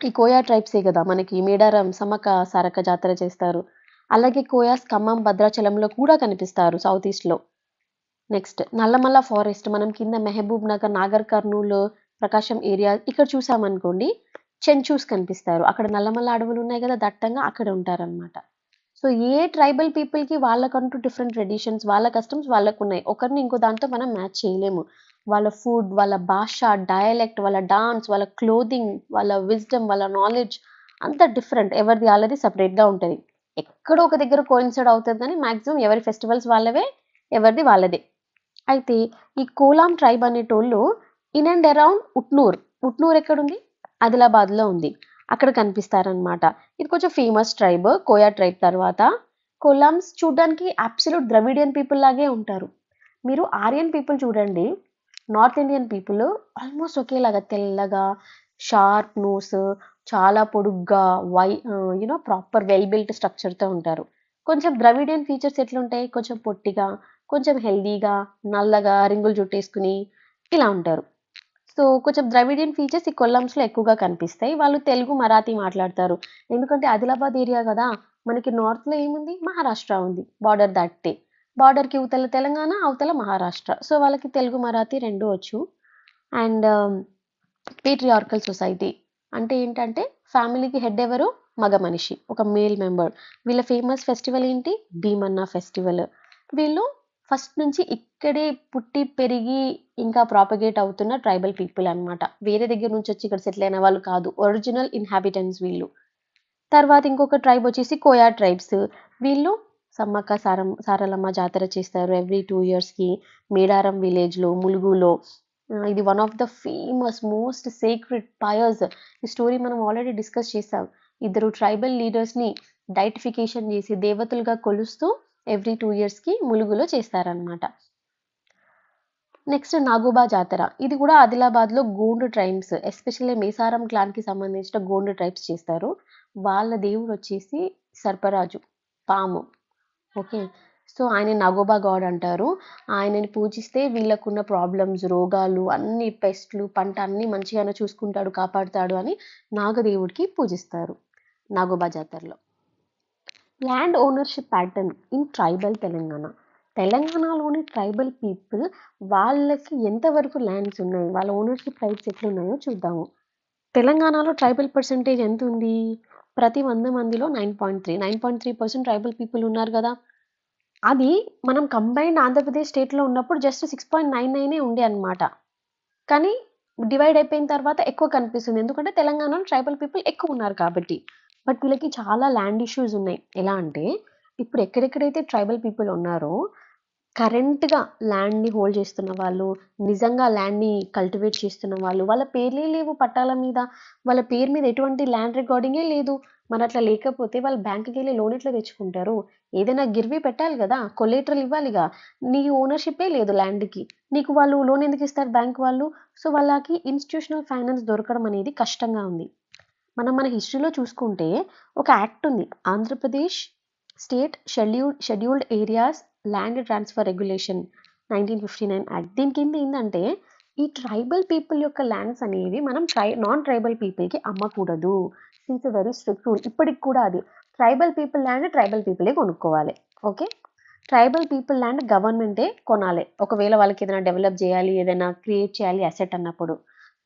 ఈ కోయా ట్రైబ్సే గదా! మనకి మేడారం సమ్మక్క సారక్క జాతర చేస్తారు. అలాగే కోయాస్ ఖమ్మం, భద్రాచలంలో కూడా కనిపిస్తారు సౌత్ ఈస్ట్‌లో. నెక్స్ట్ నల్లమల్ల ఫారెస్ట్ మనం కింద మహబూబ్ నగర్, నాగర్ కర్నూల్, ప్రకాశం ఏరియా ఇక్కడ చూసామనుకోండి చెంచూస్ కనిపిస్తారు. అక్కడ నల్లమల్ల అడవులు ఉన్నాయి గదా! దట్టంగా అక్కడ ఉంటారనమాట. సో, ఏ ట్రైబల్ పీపుల్‌కి వాళ్ళకంటూ డిఫరెంట్ ట్రెడిషన్స్, వాళ్ళ కస్టమ్స్ వాళ్ళకున్నాయి. ఒకరిని ఇంకో దాంతో మనం మ్యాచ్ చేయలేము. వాళ్ళ ఫుడ్, వాళ్ళ భాష, డయలెక్ట్, వాళ్ళ డాన్స్, వాళ్ళ క్లోథింగ్, వాళ్ళ విజ్డమ్, వాళ్ళ నాలెడ్జ్ అంతా డిఫరెంట్. ఎవరిది ఆళ్ళది సెపరేట్‌గా ఉంటది. ఎక్కడో ఒక దగ్గర కోయిన్సైడ్ అవుతది గానీ మాక్సిమం ఎవరి ఫెస్టివల్స్ వాళ్ళవే, ఎవరిది వాళ్ళదే. అయితే ఈ కోలాం ట్రైబ్ అనేటోళ్ళు in and around Utnoor. Utnoor ఎక్కడుంది? ఆదిలాబాద్‌లో ఉంది. అక్కడ కనిపిస్తారనమాట. ఇది కొంచెం ఫేమస్ ట్రైబ్. కోయా ట్రైబ్ తర్వాత. కొలామ్స్ చూడ్డానికి అబ్సల్యూట్ ద్రవిడియన్ పీపుల్ లాగే ఉంటారు. మీరు ఆర్యన్ పీపుల్ చూడండి. నార్త్ ఇండియన్ పీపుల్ ఆల్మోస్ట్ ఒకేలాగా తెల్లగా, షార్ప్ నోస్, చాలా పొడుగ్గా, ప్రాపర్ వెల్ బిల్ట్ స్ట్రక్చర్‌తో ఉంటారు. కొంచెం ద్రవిడియన్ ఫీచర్స్ ఎట్లుంటాయి? కొంచెం పొట్టిగా, కొంచెం హెల్తీగా, నల్లగా, రింగులు జుట్టేసుకొని ఇలా ఉంటారు. సో, కొంచెం ద్రవిడియన్ ఫీచర్స్ ఈ కొల్లమ్స్‌లో ఎక్కువగా కనిపిస్తాయి. వాళ్ళు తెలుగు, మరాఠీ మాట్లాడతారు. ఎందుకంటే ఆదిలాబాద్ ఏరియా గదా! మనకి నార్త్‌లో ఏముంది? మహారాష్ట్ర ఉంది. బార్డర్ దాటితే. బార్డర్‌కి ఇవతల తెలంగాణ, అవతల మహారాష్ట్ర. సో, వాళ్ళకి తెలుగు, మరాఠీ 2 వచ్చు. And patriarchal society. అంటే ఏంటంటే ఫ్యామిలీకి హెడ్ ఎవరు? మగ మనిషి. ఒక మేల్ మెంబర్. వీళ్ళ ఫేమస్ ఫెస్టివల్ ఏంటి? భీమన్న ఫెస్టివల్. వీళ్ళు ఫస్ట్ నుంచి ఇక్కడే పుట్టి, పెరిగి ఇంకా ప్రాపగేట్ అవుతున్న ట్రైబల్ పీపుల్ అన్నమాట. వేరే దగ్గర నుంచి వచ్చి ఇక్కడ సెటిల్ అయిన వాళ్ళు కాదు. ఒరిజినల్ ఇన్హాబిటెంట్స్ వీళ్ళు. తర్వాత ఇంకొక ట్రైబ్ వచ్చేసి కోయా ట్రైబ్స్. వీళ్ళు సమ్మక్క సారలమ్మ జాతర చేస్తారు ఎవ్రీ 2 ఇయర్స్‌కి. మేడారం విలేజ్‌లో, ములుగులో. ఇది one of the famous most sacred fires. ఈ స్టోరీ మనం ఆల్రెడీ డిస్కస్ చేసాం. ఇద్దరు ట్రైబల్ లీడర్స్‌ని డైటిఫికేషన్ చేసి దేవతలుగా కొలుస్తూ ఎవ్రీ 2 ఇయర్స్‌కి ములుగులో చేస్తారనమాట. నెక్స్ట్ నాగోబా జాతర. ఇది కూడా ఆదిలాబాద్‌లో గోండ్ ట్రైబ్స్ ఎస్పెషల్లీ మేసారం క్లాన్‌కి సంబంధించిన గోండ్ ట్రైబ్స్ చేస్తారు. వాళ్ళ దేవుడొచ్చేసి సర్పరాజు, పాము. ఓకే. సో, ఆయన నాగోబా గాడ్ అంటారు. ఆయనని పూజిస్తే వీళ్ళకున్న ప్రాబ్లమ్స్, రోగాలు, అన్ని పెస్ట్‌లు, పంట అన్నీ మంచిగానే చూసుకుంటాడు, కాపాడుతాడు అని నాగదేవుడికి పూజిస్తారు. నాగోబా జాతరలో. Land ownership pattern in tribal Telangana. తెలంగాణలోని ట్రైబల్ పీపుల్ వాళ్ళకి ఎంతవరకు ల్యాండ్స్ ఉన్నాయి, వాళ్ళ ఓనర్షిప్ రైట్స్ ఎట్లున్నాయో చూద్దాము. తెలంగాణలో ట్రైబల్ పర్సంటేజ్ ఎంత ఉంది? ప్రతి 100 మందిలో 9.3% ట్రైబల్ పీపుల్ ఉన్నారు కదా. అది మనం కంబైన్డ్ ఆంధ్రప్రదేశ్ స్టేట్లో ఉన్నప్పుడు జస్ట్ 6.99 ఉండే అనమాట. కానీ డివైడ్ అయిపోయిన తర్వాత ఎక్కువ కనిపిస్తుంది, ఎందుకంటే తెలంగాణలో ట్రైబల్ పీపుల్ ఎక్కువ ఉన్నారు కాబట్టి. బట్ వీళ్ళకి చాలా ల్యాండ్ ఇష్యూస్ ఉన్నాయి. ఎలా అంటే ఇప్పుడు ఎక్కడెక్కడైతే ట్రైబల్ పీపుల్ ఉన్నారో కరెంట్‌గా ల్యాండ్‌ని హోల్డ్ చేస్తున్న వాళ్ళు, నిజంగా ల్యాండ్‌ని కల్టివేట్ చేస్తున్న వాళ్ళు, వాళ్ళ పేర్లే లేవు పట్టాల మీద. వాళ్ళ పేరు మీద ఎటువంటి ల్యాండ్ రికార్డింగే లేదు. మరట్లా లేకపోతే వాళ్ళు బ్యాంక్‌కెళ్ళి లోన్ ఎట్లా తెచ్చుకుంటారు? ఏదైనా గిర్వీ పెట్టాలి గదా! కొలేటరల్ ఇవ్వాలిగా. నీ ఓనర్‌షిప్పే లేదు ల్యాండ్‌కి. నీకు వాళ్ళు లోన్ ఎందుకిస్తారు బ్యాంక్ వాళ్ళు? సో, వాళ్ళకి ఇన్‌స్టిట్యూషనల్ ఫైనాన్స్ దొరకడం అనేది కష్టంగా ఉంది. మన హిస్టరీలో చూసుకుంటే ఒక యాక్ట్ ఉంది. Andhra Pradesh state scheduled areas land transfer regulation 1959 act. దీని కింద ఏంటంటే ఈ ట్రైబల్ పీపుల్ యొక్క ల్యాండ్స్ అనేవి మనం నాన్ ట్రైబల్ పీపుల్కి అమ్మకూడదు. It's very strict rule. ఇప్పటికి కూడా అది ట్రైబల్ పీపుల్ ల్యాండ్ ట్రైబల్ పీపులే కొనుక్కోవాలి. ఓకే. ట్రైబల్ పీపుల్ ల్యాండ్ గవర్నమెంటే కొనాలి, ఒకవేళ వాళ్ళకి ఏదైనా డెవలప్ చేయాలి, ఏదైనా క్రియేట్ చేయాలి అసెట్ అన్నప్పుడు.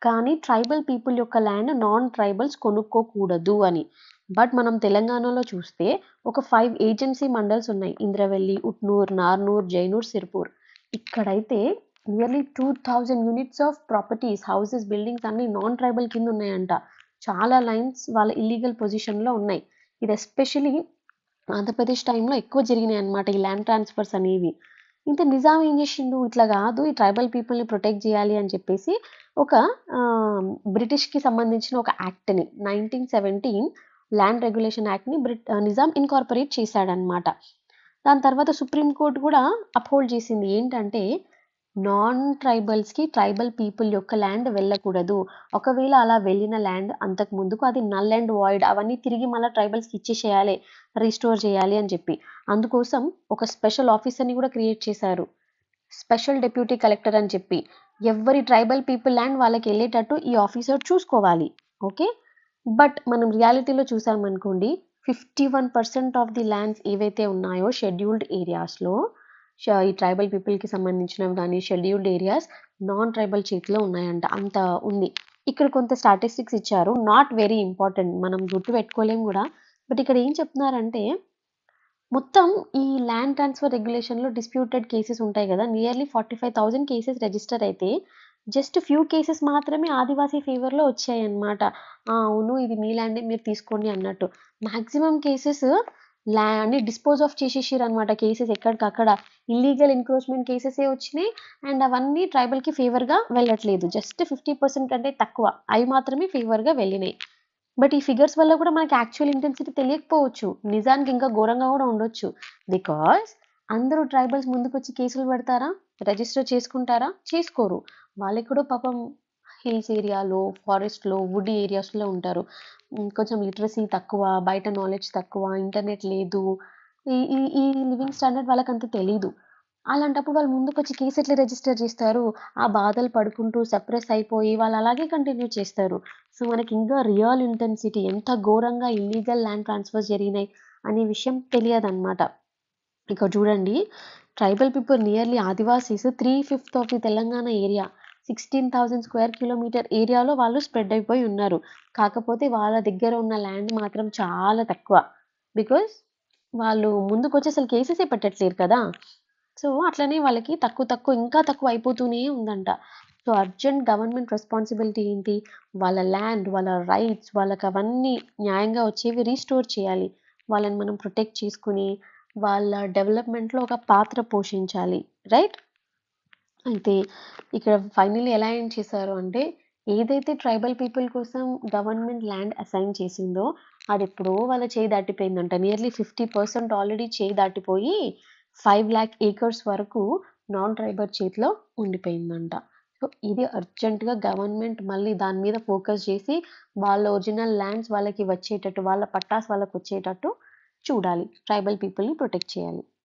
కానీ ట్రైబల్ పీపుల్ యొక్క ల్యాండ్ నాన్ ట్రైబల్స్ కొనుక్కోకూడదు అని. బట్ మనం తెలంగాణలో చూస్తే ఒక 5 ఏజెన్సీ మండల్స్ ఉన్నాయి. ఇంద్రవెల్లి, ఉట్నూర్, నార్నూర్, జైనూర్, సిర్పూర్. ఇక్కడైతే nearly 2000 units of properties, houses, buildings అన్ని నాన్ ట్రైబల్ కింద ఉన్నాయంట. చాలా లైన్స్ వాళ్ళ ఇల్లీగల్ పొజిషన్లో ఉన్నాయి. ఇది ఎస్పెషలీ ఆంధ్రప్రదేశ్ టైంలో ఎక్కువ జరిగినాయి అన్నమాట ఈ ల్యాండ్ ట్రాన్స్ఫర్స్ అనేవి. ఇంత నిజాం ఏం చేసిండు, ఇట్లా కాదు ఈ ట్రైబల్ పీపుల్ని ప్రొటెక్ట్ చేయాలి అని చెప్పేసి ఒక బ్రిటిష్కి సంబంధించిన ఒక యాక్ట్ని 1917 ల్యాండ్ రెగ్యులేషన్ యాక్ట్ని నిజాం ఇన్కార్పొరేట్ చేశాడనమాట. దాని తర్వాత సుప్రీంకోర్టు కూడా అప్హోల్డ్ చేసింది ఏంటంటే నాన్ ట్రైబల్స్కి ట్రైబల్ పీపుల్ యొక్క ల్యాండ్ వెళ్ళకూడదు. ఒకవేళ అలా వెళ్ళిన ల్యాండ్ అంతకు ముందుకు అది నల్ అండ్ వాయిడ్, అవన్నీ తిరిగి మళ్ళీ ట్రైబల్స్కి ఇచ్చేసేయాలి, రీస్టోర్ చేయాలి అని చెప్పి. అందుకోసం ఒక స్పెషల్ ఆఫీసర్ని కూడా క్రియేట్ చేశారు, స్పెషల్ డెప్యూటీ కలెక్టర్ అని చెప్పి. ఎవరి ట్రైబల్ పీపుల్ ల్యాండ్ వాళ్ళకి వెళ్ళేటట్టు ఈ ఆఫీసర్ చూసుకోవాలి. ఓకే. బట్ మనం రియాలిటీలో చూసామనుకోండి 51% ఆఫ్ ది ల్యాండ్స్ ఏవైతే ఉన్నాయో షెడ్యూల్డ్ ఏరియాస్లో, ఈ ట్రైబల్ పీపుల్కి సంబంధించినవి కానీ షెడ్యూల్డ్ ఏరియాస్ నాన్ ట్రైబల్ చేతిలో ఉన్నాయంట. అంత ఉంది. ఇక్కడ కొంత స్టాటిస్టిక్స్ ఇచ్చారు, నాట్ వెరీ ఇంపార్టెంట్, మనం గుర్తు పెట్టుకోలేం కూడా. బట్ ఇక్కడ ఏం చెప్తున్నారంటే మొత్తం ఈ ల్యాండ్ ట్రాన్స్ఫర్ రెగ్యులేషన్లో డిస్ప్యూటెడ్ కేసెస్ ఉంటాయి కదా, నియర్లీ 45,000 కేసెస్ రిజిస్టర్ అయితే జస్ట్ ఫ్యూ కేసెస్ మాత్రమే ఆదివాసీ ఫేవర్లో వచ్చాయి అన్నమాట. అవును ఇది మీ ల్యాండే మీరు తీసుకోండి అన్నట్టు. మ్యాక్సిమం కేసెస్ ల్యాండ్ని డిస్పోజ్ ఆఫ్ చేసేసారు అనమాట. కేసెస్ ఎక్కడికక్కడ ఇల్లీగల్ ఎన్క్రోచ్మెంట్ కేసెసే వచ్చినాయి. అండ్ అవన్నీ ట్రైబల్కి ఫేవర్గా వెళ్ళట్లేదు. జస్ట్ 50% కంటే తక్కువ అవి మాత్రమే ఫేవర్గా వెళ్ళినాయి. బట్ ఈ ఫిగర్స్ వల్ల కూడా మనకి యాక్చువల్ ఇంటెన్సిటీ తెలియకపోవచ్చు, నిజానికి ఇంకా ఘోరంగా కూడా ఉండొచ్చు. బికాస్ అందరూ ట్రైబల్స్ ముందుకొచ్చి కేసులు పెడతారా, రిజిస్టర్ చేసుకుంటారా? చేసుకోరు. వాళ్ళకి కూడా పాపం హిల్స్ ఏరియాలో, ఫారెస్ట్లో, వుడ్ ఏరియాస్లో ఉంటారు. కొంచెం లిటరసీ తక్కువ, బయట నాలెడ్జ్ తక్కువ, ఇంటర్నెట్ లేదు, ఈ ఈ ఈ లివింగ్ స్టాండర్డ్ వాళ్ళకి అంత తెలీదు. అలాంటప్పుడు వాళ్ళు ముందుకొచ్చి కేసు ఎట్లా రిజిస్టర్ చేస్తారు? ఆ బాధలు పడుకుంటూ సప్రెస్ అయిపోయి వాళ్ళు అలాగే కంటిన్యూ చేస్తారు. సో మనకి ఇంకా రియల్ ఇంటెన్సిటీ ఎంత ఘోరంగా ఇల్లీగల్ ల్యాండ్ ట్రాన్స్ఫర్స్ జరిగినాయి అనే విషయం తెలియదన్నమాట. ఇక్కడ చూడండి, tribal people nearly Adivasis 3/5 of the Telangana area, 16,000 square kilometer ఏరియాలో వాళ్ళు స్ప్రెడ్ అయిపోయి ఉన్నారు. కాకపోతే వాళ్ళ దగ్గర ఉన్న ల్యాండ్ మాత్రం చాలా తక్కువ. బికాస్ వాళ్ళు ముందుకొచ్చి అసలు కేసెసే పెట్టట్లేరు కదా. సో అట్లనే వాళ్ళకి తక్కువ తక్కువ ఇంకా తక్కువ అయిపోతూనే ఉందంట. సో అర్జెంట్ గవర్నమెంట్ రెస్పాన్సిబిలిటీ ఏంటి, వాళ్ళ ల్యాండ్, వాళ్ళ రైట్స్, వాళ్ళకి అవన్నీ న్యాయంగా వచ్చేవి రీస్టోర్ చేయాలి. వాళ్ళని మనం ప్రొటెక్ట్ చేసుకుని వాళ్ళ డెవలప్మెంట్లో ఒక పాత్ర పోషించాలి. రైట్. అయితే ఇక్కడ ఫైనల్లీ ఎలా ఏం చేశారు అంటే ఏదైతే ట్రైబల్ పీపుల్ కోసం గవర్నమెంట్ ల్యాండ్ అసైన్ చేసిందో అది ఎప్పుడో వాళ్ళ చేయి దాటిపోయిందంట. నియర్లీ 50% ఆల్రెడీ చేయి దాటిపోయి 5 lakh acres వరకు నాన్ ట్రైబల్ చేతిలో ఉండిపోయిందంట. సో ఇది అర్జెంటుగా గవర్నమెంట్ మళ్ళీ దాని మీద ఫోకస్ చేసి వాళ్ళ ఒరిజినల్ ల్యాండ్స్ వాళ్ళకి వచ్చేటట్టు, వాళ్ళ పట్టాస్ వాళ్ళకి వచ్చేటట్టు చూడాలి. ట్రైబల్ పీపుల్ని ప్రొటెక్ట్ చేయాలి.